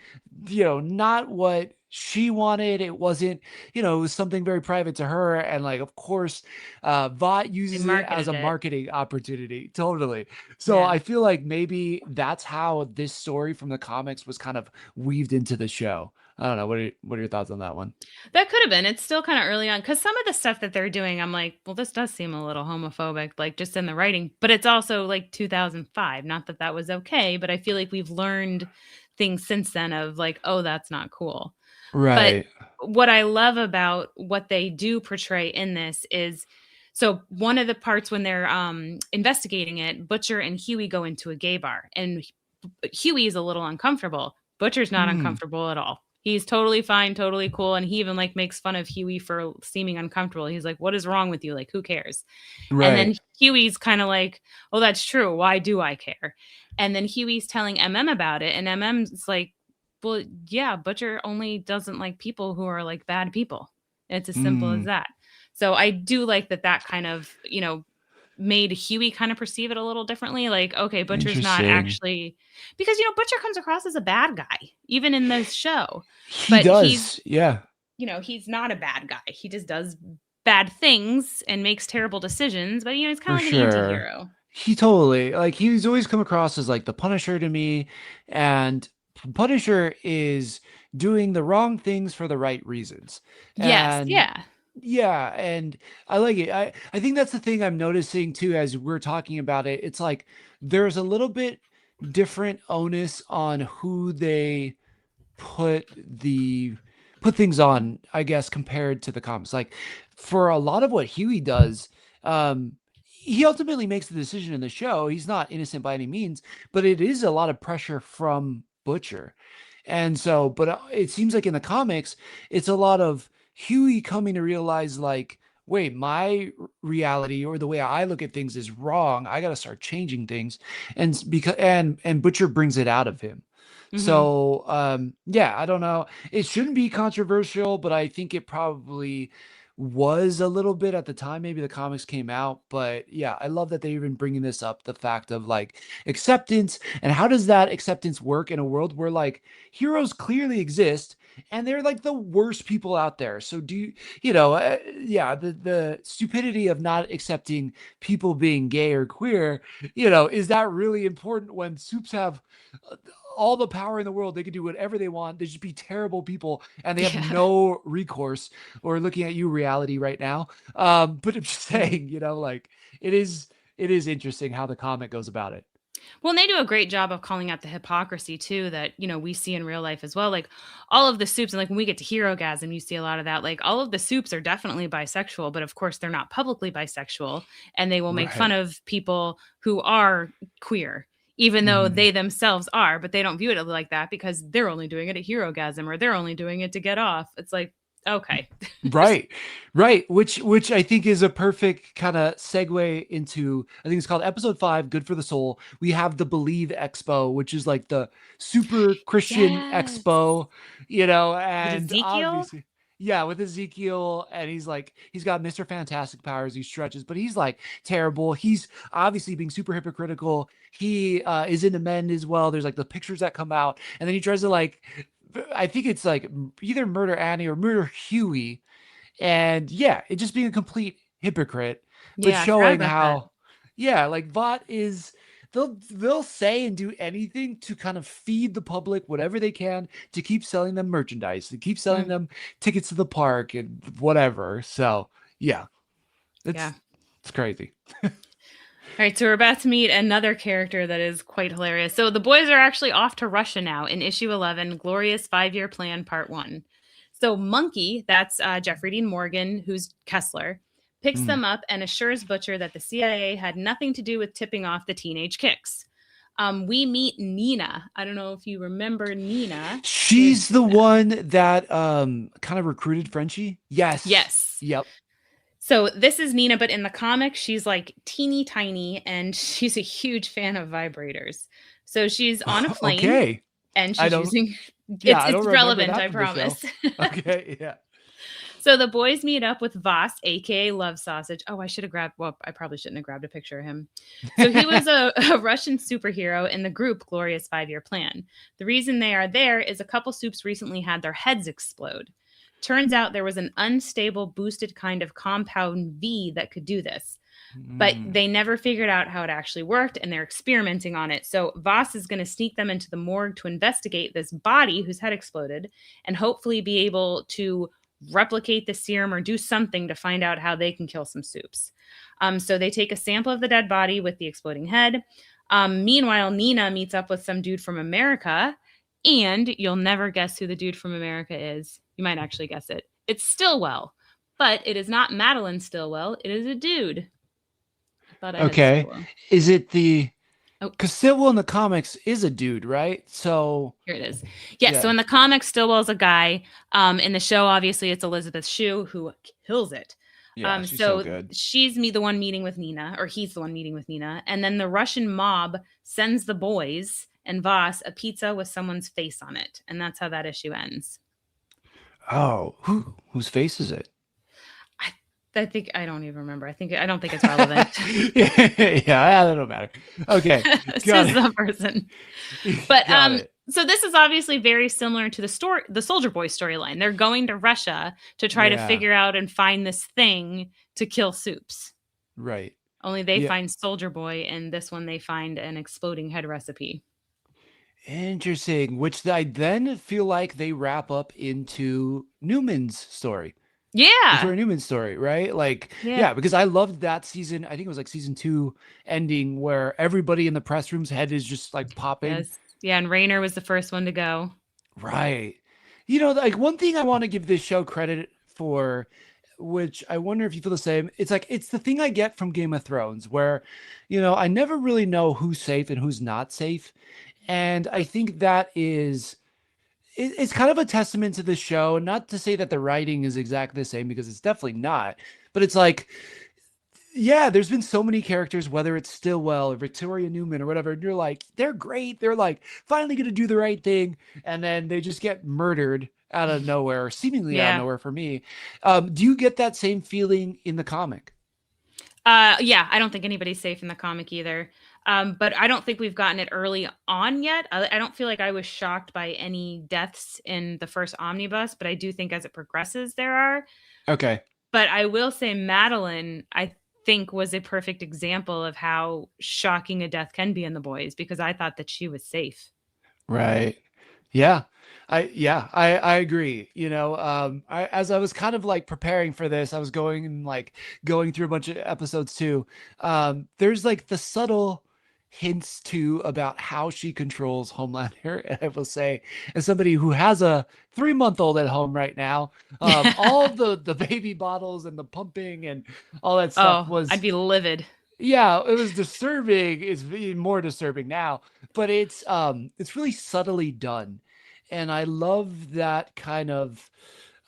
not what she wanted. It wasn't, it was something very private to her, and like, of course, Vought They uses it as marketed a it. marketing opportunity, totally. So Yeah. I feel like maybe that's how this story from the comics was kind of weaved into the show. I don't know. What are your thoughts on that one? That could have been. It's still kind of early on because some of the stuff that they're doing, I'm like, well, this does seem a little homophobic, like just in the writing. But it's also like 2005. Not that that was okay, but I feel like we've learned things since then of like, oh, that's not cool. But Right. what I love about what they do portray in this is so one of the parts when they're investigating it, Butcher and Huey go into a gay bar, and Huey is a little uncomfortable. Butcher's not Mm, uncomfortable at all. He's totally fine, totally cool, and he even like makes fun of Huey for seeming uncomfortable. He's like, "What is wrong with you? Like, who cares?" And then right. Huey's kind of like, "Oh, that's true. Why do I care?" And then Huey's telling MM about it, and MM's like, "Well, yeah, Butcher only doesn't like people who are like bad people. It's as simple as Mm, that." So I do like that kind of, made Huey kind of perceive it a little differently. Like, okay, Butcher's not interesting. actually because Butcher comes across as a bad guy, even in this show. He But he's, does. Yeah, he's not a bad guy. He just does bad things and makes terrible decisions, but he's kind for of like an sure. anti-hero. He totally, like, he's always come across as like the Punisher to me, and Punisher is doing the wrong things for the right reasons. Yes, And yeah. yeah, and I like it. I think that's the thing I'm noticing too as we're talking about it. It's like there's a little bit different onus on who they put the put things on, I guess, compared to the comics. Like for a lot of what Huey does, he ultimately makes the decision in the show. He's not innocent by any means, but it is a lot of pressure from Butcher. And so, but it seems like in the comics, it's a lot of Huey coming to realize, like, wait, my reality or the way I look at things is wrong. I got to start changing things. And because, and Butcher brings it out of him. Hmm. So, yeah, I don't know. It shouldn't be controversial, but I think it probably was a little bit at the time. Maybe the comics came out, but yeah, I love that they're even bringing this up, the fact of like acceptance and how does that acceptance work in a world where like heroes clearly exist and they're like the worst people out there. So do you, yeah, the stupidity of not accepting people being gay or queer, is that really important when soups have uh, all the power in the world? They can do whatever they want. They just be terrible people and they have Yeah. no recourse. Or looking at you, reality, right now. But I'm just saying, like it is it is interesting how the comic goes about it. Well, and they do a great job of calling out the hypocrisy too that, we see in real life as well. Like all of the soups, and like when we get to Hero Gasm, you see a lot of that. Like all of the soups are definitely bisexual, but of course they're not publicly bisexual. And they will make fun Right. of people who are queer, even though Mhm. they themselves are, but they don't view it like that because they're only doing it at Hero Gasm or they're only doing it to get off. It's like, okay. Right, right. Which I think is a perfect kind of segue into, I think it's called episode 5, Good for the Soul. We have the Believe Expo, which is like the super Christian Yes. expo, With and Ezekiel? obviously, yeah, with Ezekiel, and he's got Mr. Fantastic powers, he stretches, but he's like terrible. He's obviously being super hypocritical. He is into men as well. There's like the pictures that come out, and then he tries to like, I think it's like either murder Annie or murder Huey, and yeah, it just being a complete hypocrite, but Yeah, I forgot showing about that. how, yeah, like Vought is, they'll say and do anything to kind of feed the public whatever they can to keep selling them merchandise, to keep selling Mm, them tickets to the park and whatever. So yeah, yeah. it's crazy. All right, so we're about to meet another character that is quite hilarious. So the boys are actually off to Russia now in issue 11, Glorious 5-Year Plan, Part 1. So Monkey, that's Jeffrey Dean Morgan, who's Kessler, picks Mm. them up and assures Butcher that the CIA had nothing to do with tipping off the teenage kicks. We meet Nina. I don't know if you remember Nina. Here's She's the Nina. one that kind of recruited Frenchie. Yes. Yes. Yep. So this is Nina, but in the comic, she's like teeny tiny and she's a huge fan of vibrators. So she's on a plane Okay. and I she's don't using Yeah, I don't it's remember relevant, that I from the show. promise. Okay, yeah. So the boys meet up with Voss, aka Love Sausage. Oh, I should have grabbed, well, I probably shouldn't have grabbed a picture of him. So he was a Russian superhero in the group Glorious 5-Year Plan. The reason they are there is a couple soups recently had their heads explode. Turns out there was an unstable boosted kind of compound V that could do this, but Mm. they never figured out how it actually worked and they're experimenting on it. So Voss is going to sneak them into the morgue to investigate this body whose head exploded and hopefully be able to replicate the serum or do something to find out how they can kill some soups. So they take a sample of the dead body with the exploding head. Meanwhile, Nina meets up with some dude from America, and you'll never guess who the dude from America is. You might actually guess it. It's Stillwell, but it is not Madeline Stillwell. It is a dude. I thought I had Okay. Stillwell. Is it the Oh, because Sitwell in the comics is a dude, right? So here it is. Yeah, so yeah. in the comics, Stillwell's a guy. In the show, obviously, it's Elizabeth Shue who kills it. Yeah, she's so So good. she's the one meeting with Nina, or he's the one meeting with Nina, and then the Russian mob sends the boys and Voss a pizza with someone's face on it, and that's how that issue ends. Oh, whose face is it? I, I think I don't even remember. I don't think it's relevant. Yeah, that don't matter. Okay. It's Got just the person. it. But Got it. so this is obviously very similar to the Soldier Boy storyline. They're going to Russia to try to Yeah, figure out and find this thing to kill soups. right. Only they Yeah. find Soldier Boy, and this one they find an exploding head recipe. Interesting. Which I then feel like they wrap up into Newman's story. Yeah. Victoria Newman's story, right? Like, Yeah. yeah, because I loved that season. I think it was like season 2 ending where everybody in the press room's head is just like popping. Yes. Yeah, and Rayner was the first one to go. Right. Like one thing I want to give this show credit for, which I wonder if you feel the same. It's like it's the thing I get from Game of Thrones, where, I never really know who's safe and who's not safe. And I think that it's kind of a testament to the show. Not to say that the writing is exactly the same, because it's definitely not. But it's like, yeah, there's been so many characters, whether it's Stillwell or Victoria Newman or whatever, and you're like, they're great. They're like finally going to do the right thing. And then they just get murdered out of nowhere, or seemingly out of Yeah. nowhere for me. Do you get that same feeling in the comic? Yeah, I don't think anybody's safe in the comic either. But I don't think we've gotten it early on yet. I don't feel like I was shocked by any deaths in the first omnibus, but I do think as it progresses, there are. Okay. But I will say Madeline, I think, was a perfect example of how shocking a death can be in the boys, because I thought that she was safe. Right. Yeah. I agree. As I was kind of like preparing for this, I was going and like going through a bunch of episodes too. There's like the subtle hints too about how she controls Homelander. And I will say, as somebody who has a 3-month-old at home right now, all the baby bottles and the pumping and all that stuff Oh, I'd was, be livid. yeah, it was disturbing. It's even more disturbing now, but it's really subtly done. And I love that kind of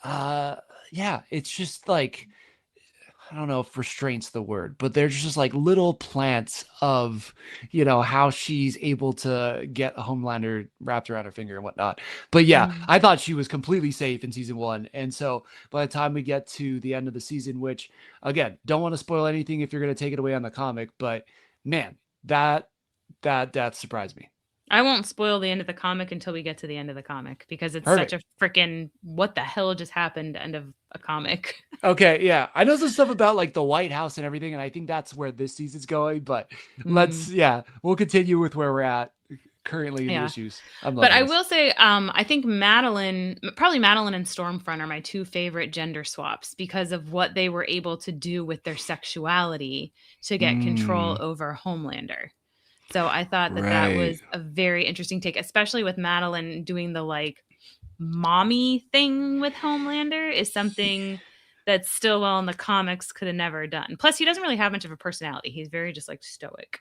uh yeah, it's just like, I don't know if restraint's the word, but there's just like little plants of, how she's able to get a Homelander wrapped around her finger and whatnot. But yeah, Mhm. I thought she was completely safe in season one. And so by the time we get to the end of the season, which again, don't want to spoil anything if you're going to take it away on the comic, but man, that surprised me. I won't spoil the end of the comic until we get to the end of the comic, because it's such Perfect. a freaking what the hell just happened end of a comic. Okay, yeah. I know some stuff about like the White House and everything, and I think that's where this season's going, but Mm, we'll continue with where we're at currently in the yeah. issues. I'm But loving I this. will say, I think probably Madeline and Stormfront are my two favorite gender swaps, because of what they were able to do with their sexuality to get control Mm, over Homelander. So I thought that that right. was a very interesting take, especially with Madeline doing the like mommy thing with Homelander is something that Stillwell in the comics could have never done. Plus, he doesn't really have much of a personality. He's very just like stoic.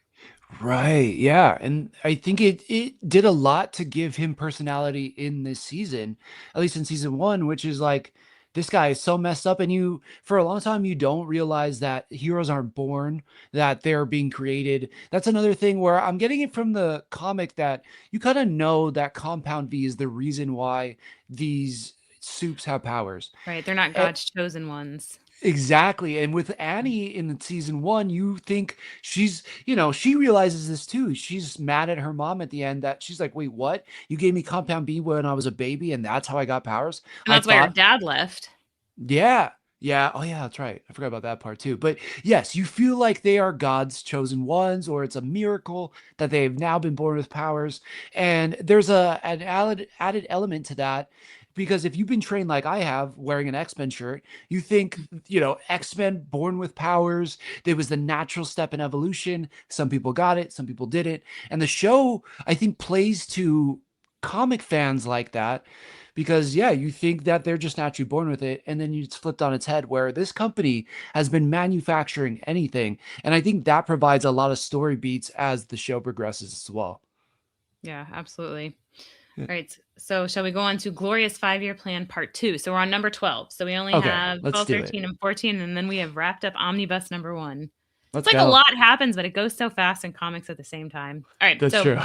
Right. Yeah. And I think it did a lot to give him personality in this season, at least in season one, which is like, this guy is so messed up. And for a long time, you don't realize that heroes aren't born, that they're being created. That's another thing where I'm getting it from the comic, that you kind of know that Compound V is the reason why these soups have powers. Right? They're not God's chosen ones. Exactly. And with Annie in season one, you think she realizes this too. She's mad at her mom at the end, that she's like, wait, what? You gave me Compound B when I was a baby, and that's how I got powers? And I that's why her thought, dad left. yeah. Yeah. Oh, yeah, that's right. I forgot about that part too. But yes, you feel like they are God's chosen ones, or it's a miracle that they've now been born with powers. And there's an added element to that, because if you've been trained like I have, wearing an X-Men shirt, you think, X-Men born with powers. There was the natural step in evolution. Some people got it, some people didn't. And the show, I think, plays to comic fans like that, because yeah, you think that they're just naturally born with it, and then it's flipped on its head, where this company has been manufacturing anything. And I think that provides a lot of story beats as the show progresses as well. Yeah, absolutely. Yeah. All right. So shall we go on to Glorious 5-Year Plan Part 2? So we're on number 12. So we only Okay, have let's 12, do it. 13, and 14, and then we have wrapped up Omnibus number 1. It's Let's like a go. lot happens, but it goes so fast in comics at the same time. All right. That's So true.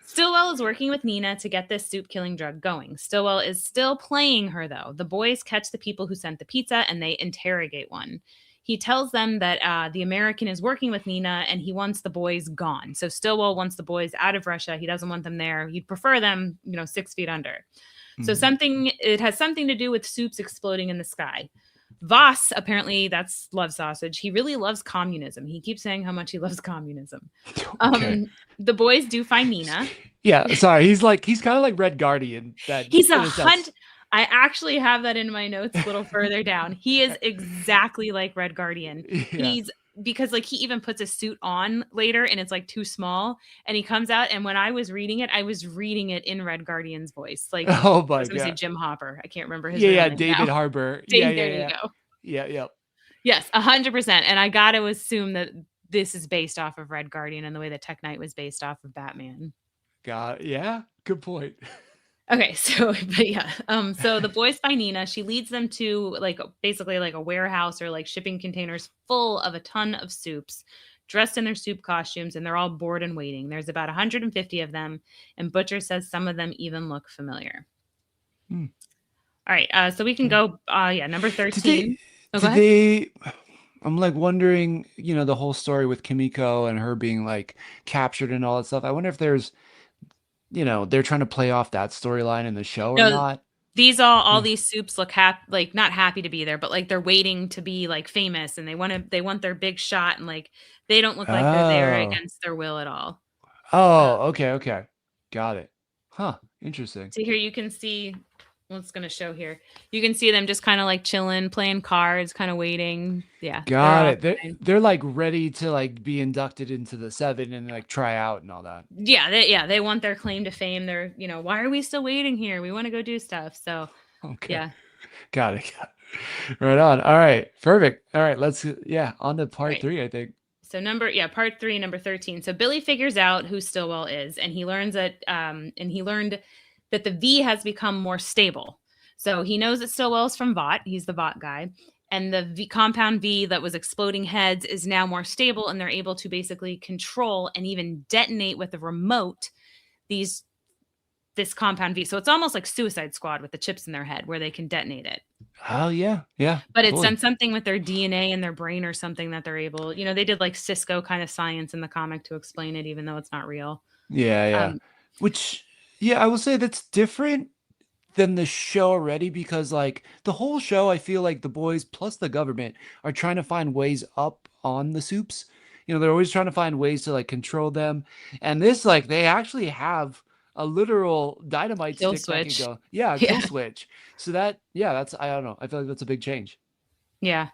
Stillwell is working with Nina to get this soup killing drug going. Stillwell is still playing her, though. The boys catch the people who sent the pizza and they interrogate one. He tells them that the American is working with Nina and he wants the boys gone. So Stillwell wants the boys out of Russia. He doesn't want them there. He'd prefer them, 6 feet under. So Mhm. it has something to do with soups exploding in the sky. Voss, apparently, that's love sausage. He really loves communism. He keeps saying how much he loves communism. Okay. The boys do find Nina. Yeah, sorry. He's kind of like Red Guardian, that He's a in a hunt. sense. I actually have that in my notes a little further down. He is exactly like Red Guardian. Yeah. He's because like he even puts a suit on later and it's like too small and he comes out and when I was reading it, I was reading it in Red Guardian's voice. Like I Oh was my going to say God. Jim Hopper. I can't remember his Yeah, real yeah, name now. David Harbour. Yeah, Dave, yeah, there you yeah. go. Yeah, yeah. Yes, 100%. And I got to assume that this is based off of Red Guardian and the way that Tech Knight was based off of Batman. Yeah, good point. Okay, so but yeah, so the boys find Nina. She leads them to like basically like a warehouse or like shipping containers full of a ton of soups, dressed in their soup costumes, and they're all bored and waiting. There's about 150 of them, and Butcher says some of them even look familiar. Hmm. All right, so we can Okay. go. Yeah, number Did they 13. Oh, go did ahead. they I'm like wondering, the whole story with Kimiko and her being like captured and all that stuff. I wonder if they're trying to play off that storyline in the show or No, not. these all Yeah. these soups look like not happy to be there, but like they're waiting to be like famous, and they want their big shot, and like they don't look like they're there Oh. against their will at all. Uh, Oh, okay, okay. Got it. Huh. Interesting. so here you can see what's going to show here. You can see them just kind of like chilling, playing cards, kind of waiting. Yeah, they're Got all it. They're fine. they're like ready to like be inducted into the seven and like try out and all that. Yeah, they want their claim to fame. They're, why are we still waiting here? We want to go do stuff. So, Okay. yeah. Got it. Got it. Right on. All right. Perfect. All right. On to All part right. three, I think. So part 3, number 13. So Billy figures out who Stillwell is, and he learns and he learned that the V has become more stable. So he knows that Stillwell's from Vought. He's the Vought guy. And the compound V that was exploding heads is now more stable, and they're able to basically control and even detonate with a remote these this compound V. So it's almost like Suicide Squad with the chips in their head where they can detonate it. Oh yeah. Yeah. But it's done Totally. something with their DNA in their brain or something that they're able, they did like Cisco kind of science in the comic to explain it, even though it's not real. Yeah, yeah. Um, Which, yeah, I will say that's different than the show already because like the whole show, I feel like the boys plus the government are trying to find ways up on the soups. They're always trying to find ways to like control them. And this, like, they actually have a literal dynamite Kill stick that can switch. go, yeah, a Yeah. kill switch. So that, yeah, I don't know. I feel like that's a big change. Yeah.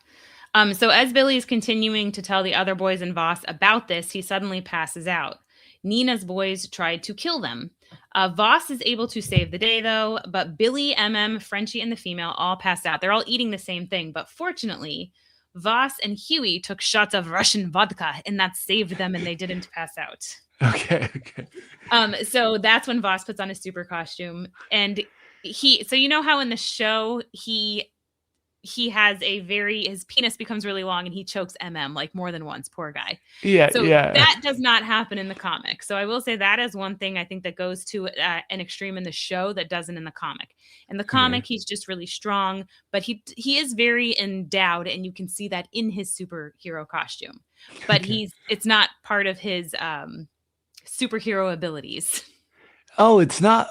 So as Billy's continuing to tell the other boys in Voss about this, he suddenly passes out. Nina's boys tried to kill them. Voss is able to save the day, though, but Billy, MM, Frenchie, and the female all passed out. They're all eating the same thing, but fortunately, Voss and Huey took shots of Russian vodka, and that saved them, and they didn't pass out. Okay, okay. So that's when Voss puts on his super costume, and so you know how in the show he has his penis becomes really long and he chokes like more than once, poor guy. Yeah, So yeah. that does not happen in the comic. So I will say that is one thing I think that goes to an extreme in the show that doesn't in the comic. In the Okay. comic, he's just really strong, but he is very endowed, and you can see that in his superhero costume. But Okay. it's not part of his superhero abilities. Oh, it's not?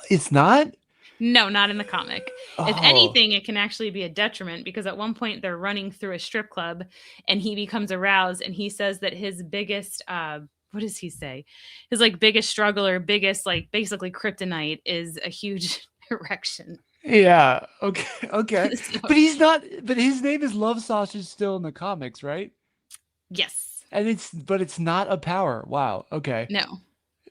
No, not in the comic. If Oh. anything, it can actually be a detriment because at one point they're running through a strip club and he becomes aroused and he says that his biggest what does he say? His like biggest struggle or biggest like basically kryptonite is a huge erection. Yeah. Okay. Okay. So, But he's not. But his name is Love Sausage still in the comics, right? yes. And but it's not a power. Wow. Okay. No.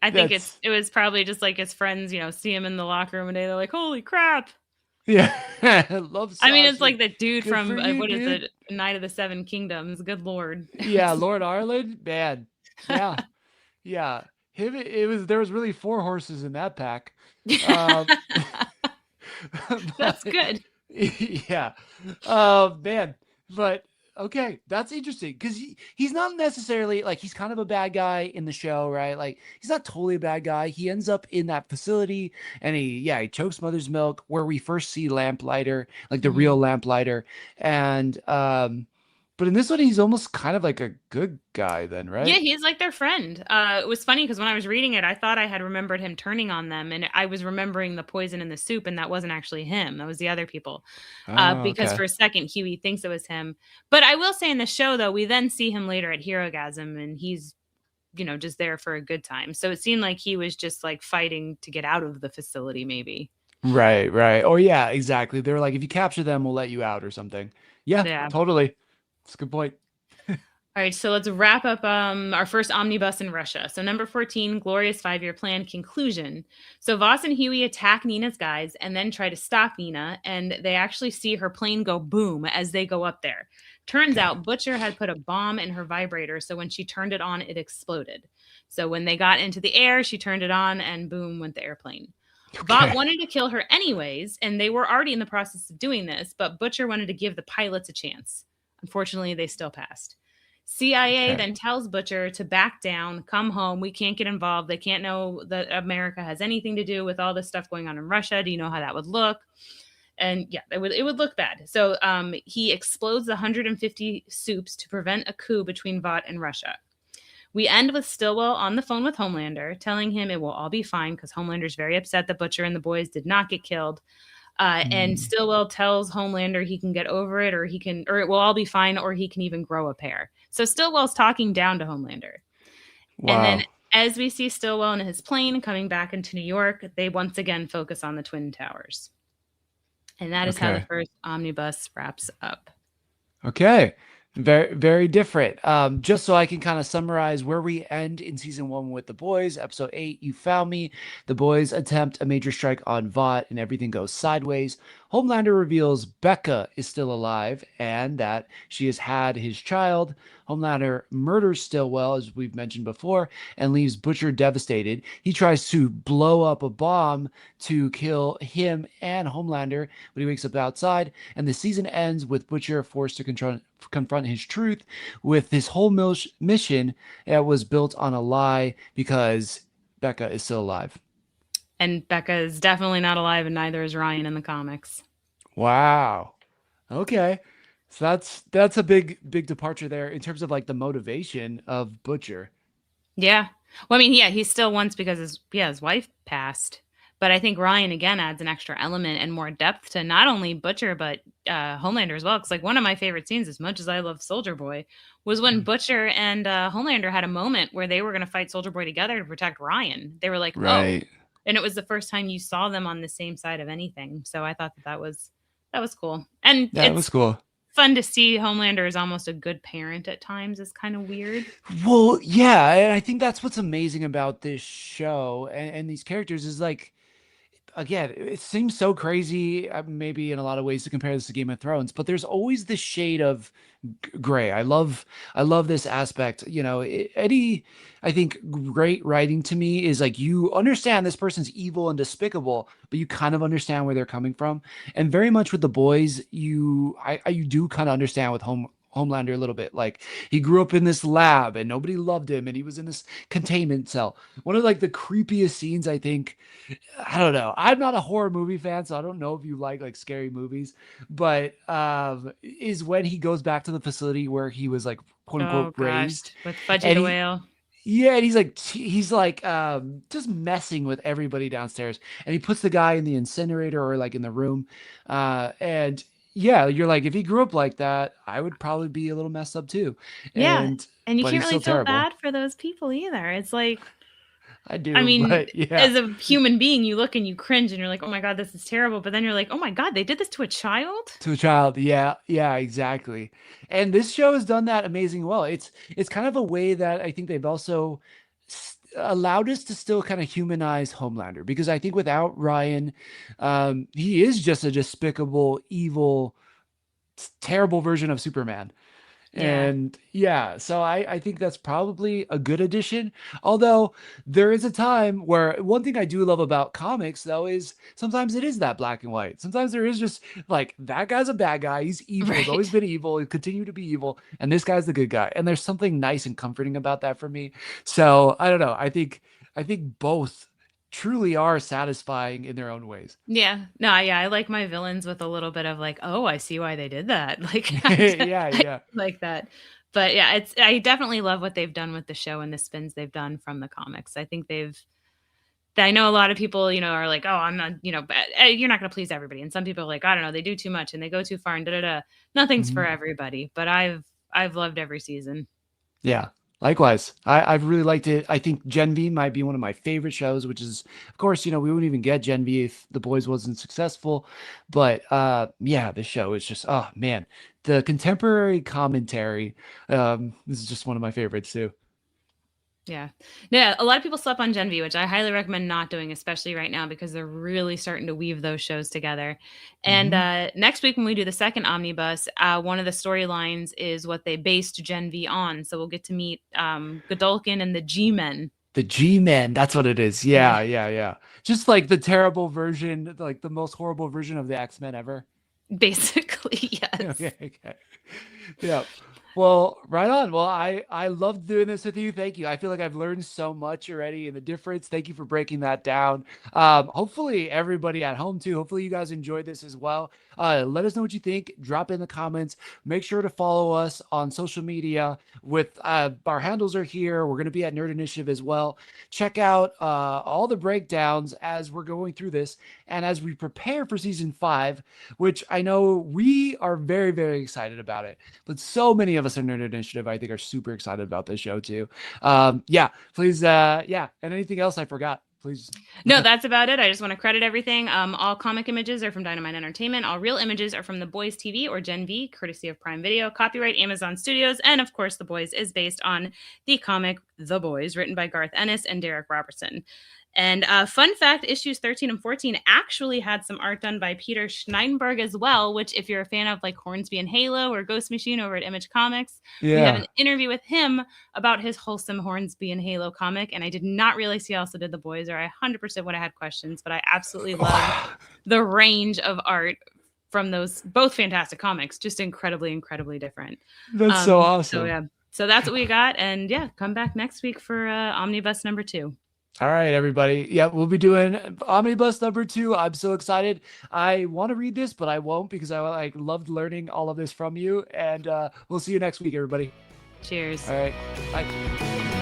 I think That's it was probably just like his friends, see him in the locker room and they're like, "Holy crap." yeah. Love I mean, it's Sausage. like the dude Good for from you, what is dude. it? Night of the Seven Kingdoms. Good lord. Yeah, Lord Arlen. Man. Yeah. Yeah. Him. It was. There was really four horses in that pack. Um. That's but good. yeah. Oh man. But okay, that's interesting because he's not necessarily like he's kind of a bad guy in the show, right? Like he's not totally a bad guy. He ends up in that facility and he chokes Mother's Milk where we first see Lamplighter, like the real Mhm. Lamplighter. And but in this one he's almost kind of like a good guy then, Yeah, right? he's like their friend. It was funny because when I was reading it, I thought I had remembered him turning on them, and I was remembering the poison in the soup, and that wasn't actually him. That was the other people. Oh, Because okay. for a second, Huey thinks it was him. But I will say in the show, though, we then see him later at Herogasm, and he's just there for a good time. So it seemed like he was just like fighting to get out of the facility, maybe. Right, right. Or yeah, exactly. They were like, if you capture them, we'll let you out or something. Yeah, Yeah. totally. That's a good point. All right, so let's wrap up our first omnibus in Russia. So number 14, Gloria's 5-year plan conclusion. So Voss and Huey attack Nina's guys and then try to stop Nina, and they actually see her plane go boom as they go up there. Turns Okay. out Butcher had put a bomb in her vibrator, so when she turned it on, it exploded. So when they got into the air, she turned it on, and boom went the airplane. Vought Okay. wanted to kill her anyways, and they were already in the process of doing this, but Butcher wanted to give the pilots a chance. Unfortunately, they still passed. CIA Okay. then tells Butcher to back down, come home. We can't get involved. They can't know that America has anything to do with all this stuff going on in Russia. Do you know how that would look? And yeah, it would look bad. So he explodes the 150 soups to prevent a coup between Vought and Russia. We end with Stillwell on the phone with Homelander, telling him it will all be fine because Homelander's very upset that Butcher and the boys did not get killed. And Mm. Stillwell tells Homelander he can get over it, or it will all be fine, or he can even grow a pair. So Stillwell's talking down to Homelander. And then Wow. as we see Stillwell in his plane coming back into New York, they once again focus on the Twin Towers. And that is how the Okay. first omnibus wraps up. Okay. Very, very different. Just so I can kind of summarize where we end in season one with the boys, episode 8, You Found Me. The boys attempt a major strike on Vought and everything goes sideways. Homelander reveals Becca is still alive and that she has had his child. Homelander murders Stillwell, as we've mentioned before, and leaves Butcher devastated. He tries to blow up a bomb to kill him and Homelander, but he wakes up outside, and the season ends with Butcher forced to confront his truth with his whole mission that was built on a lie because Becca is still alive. And Becca is definitely not alive, and neither is Ryan in the comics. Wow. Okay. So that's a big departure there in terms of like the motivation of Butcher. Yeah. Well, I mean, yeah, he still wants because his wife passed. But I think Ryan again adds an extra element and more depth to not only Butcher but Homelander as well. Because like one of my favorite scenes, as much as I love Soldier Boy, was when Mm. Butcher and Homelander had a moment where they were going to fight Soldier Boy together to protect Ryan. They were like, "Oh," Right. and it was the first time you saw them on the same side of anything. So I thought that was cool, and That was it's cool. fun to see Homelander as almost a good parent at times. Is kind of weird. Well, yeah, and I think that's what's amazing about this show and these characters is like again, it seems so crazy, maybe in a lot of ways to compare this to Game of Thrones, but there's always this shade of gray. I love this aspect. You know, Eddie, I think great writing to me is like you understand this person's evil and despicable, but you kind of understand where they're coming from. And very much with the boys, you do kind of understand with Homelander a little bit. Like he grew up in this lab and nobody loved him and he was in this containment cell. One of like the creepiest scenes I think I don't know. I'm not a horror movie fan, so I don't know if you like scary movies, but is when he goes back to the facility where he was like quote Oh unquote gosh, raised, with Fudgy and the he whale. yeah, and he's like just messing with everybody downstairs, and he puts the guy in the incinerator or like in the room, and yeah, you're like if he grew up like that, I would probably be a little messed up too, Yeah, and and you but can't he's really still feel terrible. bad for those people either. It's like, I I do, mean, but yeah. as a human being, you look and you cringe and you're like, "Oh my god, this is terrible." But then you're like, "Oh my god, they did this to a child?" To a child, yeah, yeah, exactly. And this show has done that amazing well. It's kind of a way that I think they've also allowed us to still kind of humanize Homelander because I think without Ryan, he is just a despicable, evil, terrible version of Superman. Yeah. And yeah, so I think that's probably a good addition. Although there is a time where one thing I do love about comics though is sometimes it is that black and white. Sometimes there is just like that guy's a bad guy, he's evil, he's Right. always been evil, he'll continue to be evil, and this guy's the good guy. And there's something nice and comforting about that for me. So I don't know. I think both truly are satisfying in their own ways. Yeah. No, yeah, I like my villains with a little bit of like, "Oh, I see why they did that." Like, Yeah, I yeah. like that. But yeah, I definitely love what they've done with the show and the spins they've done from the comics. I think I know a lot of people, are like, "Oh, I'm not, but you're not going to please everybody." And some people are like, "I don't know, they do too much and they go too far and da da da." Nothing's for Mhm. everybody, but I've loved every season. Yeah. Likewise, I've really liked it. I think Gen V might be one of my favorite shows, which is, of course, we wouldn't even get Gen V if The Boys wasn't successful. But yeah, this show is just, oh man, the contemporary commentary. This is just one of my favorites too. Yeah. Yeah, a lot of people slept on Gen V, which I highly recommend not doing, especially right now because they're really starting to weave those shows together. And Hmm. next week when we do the second omnibus, one of the storylines is what they based Gen V on. So we'll get to meet Godolkin and the G-Men. The G-Men, that's what it is. Yeah, Yeah, yeah, yeah. Just like the terrible version, like the most horrible version of the X-Men ever. basically, Okay, yes. okay. Yeah. Well, right on. Well, I loved doing this with you. Thank you. I feel like I've learned so much already in the difference. Thank you for breaking that down. Hopefully everybody at home too. Hopefully you guys enjoyed this as well. Let us know what you think. Drop in the comments. Make sure to follow us on social media. With our handles are here. We're gonna be at Nerd Initiative as well. Check out all the breakdowns as we're going through this and as we prepare for season 5, which I know we are very, very excited about it. But so many of us in Nerd Initiative, I think, are super excited about this show too. Yeah, please, yeah, and anything else I forgot, please. No, that's about it. I just want to credit everything. All comic images are from Dynamite Entertainment. All real images are from The Boys TV or Gen V, courtesy of Prime Video. Copyright Amazon Studios. And of course, The Boys is based on the comic The Boys, written by Garth Ennis and Derek Robertson. And fun fact, issues 13 and 14 actually had some art done by Peter Schneidenberg as well, which if you're a fan of like Hornsby and Halo or Ghost Machine over at Image Comics, we have an Yeah. interview with him about his wholesome Hornsby and Halo comic. And I did not realize he also did The Boys, or I 100% would have had questions, but I absolutely love the range of art from those both fantastic comics, just incredibly, incredibly different. That's so So awesome. yeah. So that's what we got. And yeah, come back next week for Omnibus number 2. All right, everybody. Yeah, we'll be doing Omnibus number 2. I'm so excited. I want to read this, but I won't because I like loved learning all of this from you. And we'll see you next week, everybody. Cheers. All right. Bye.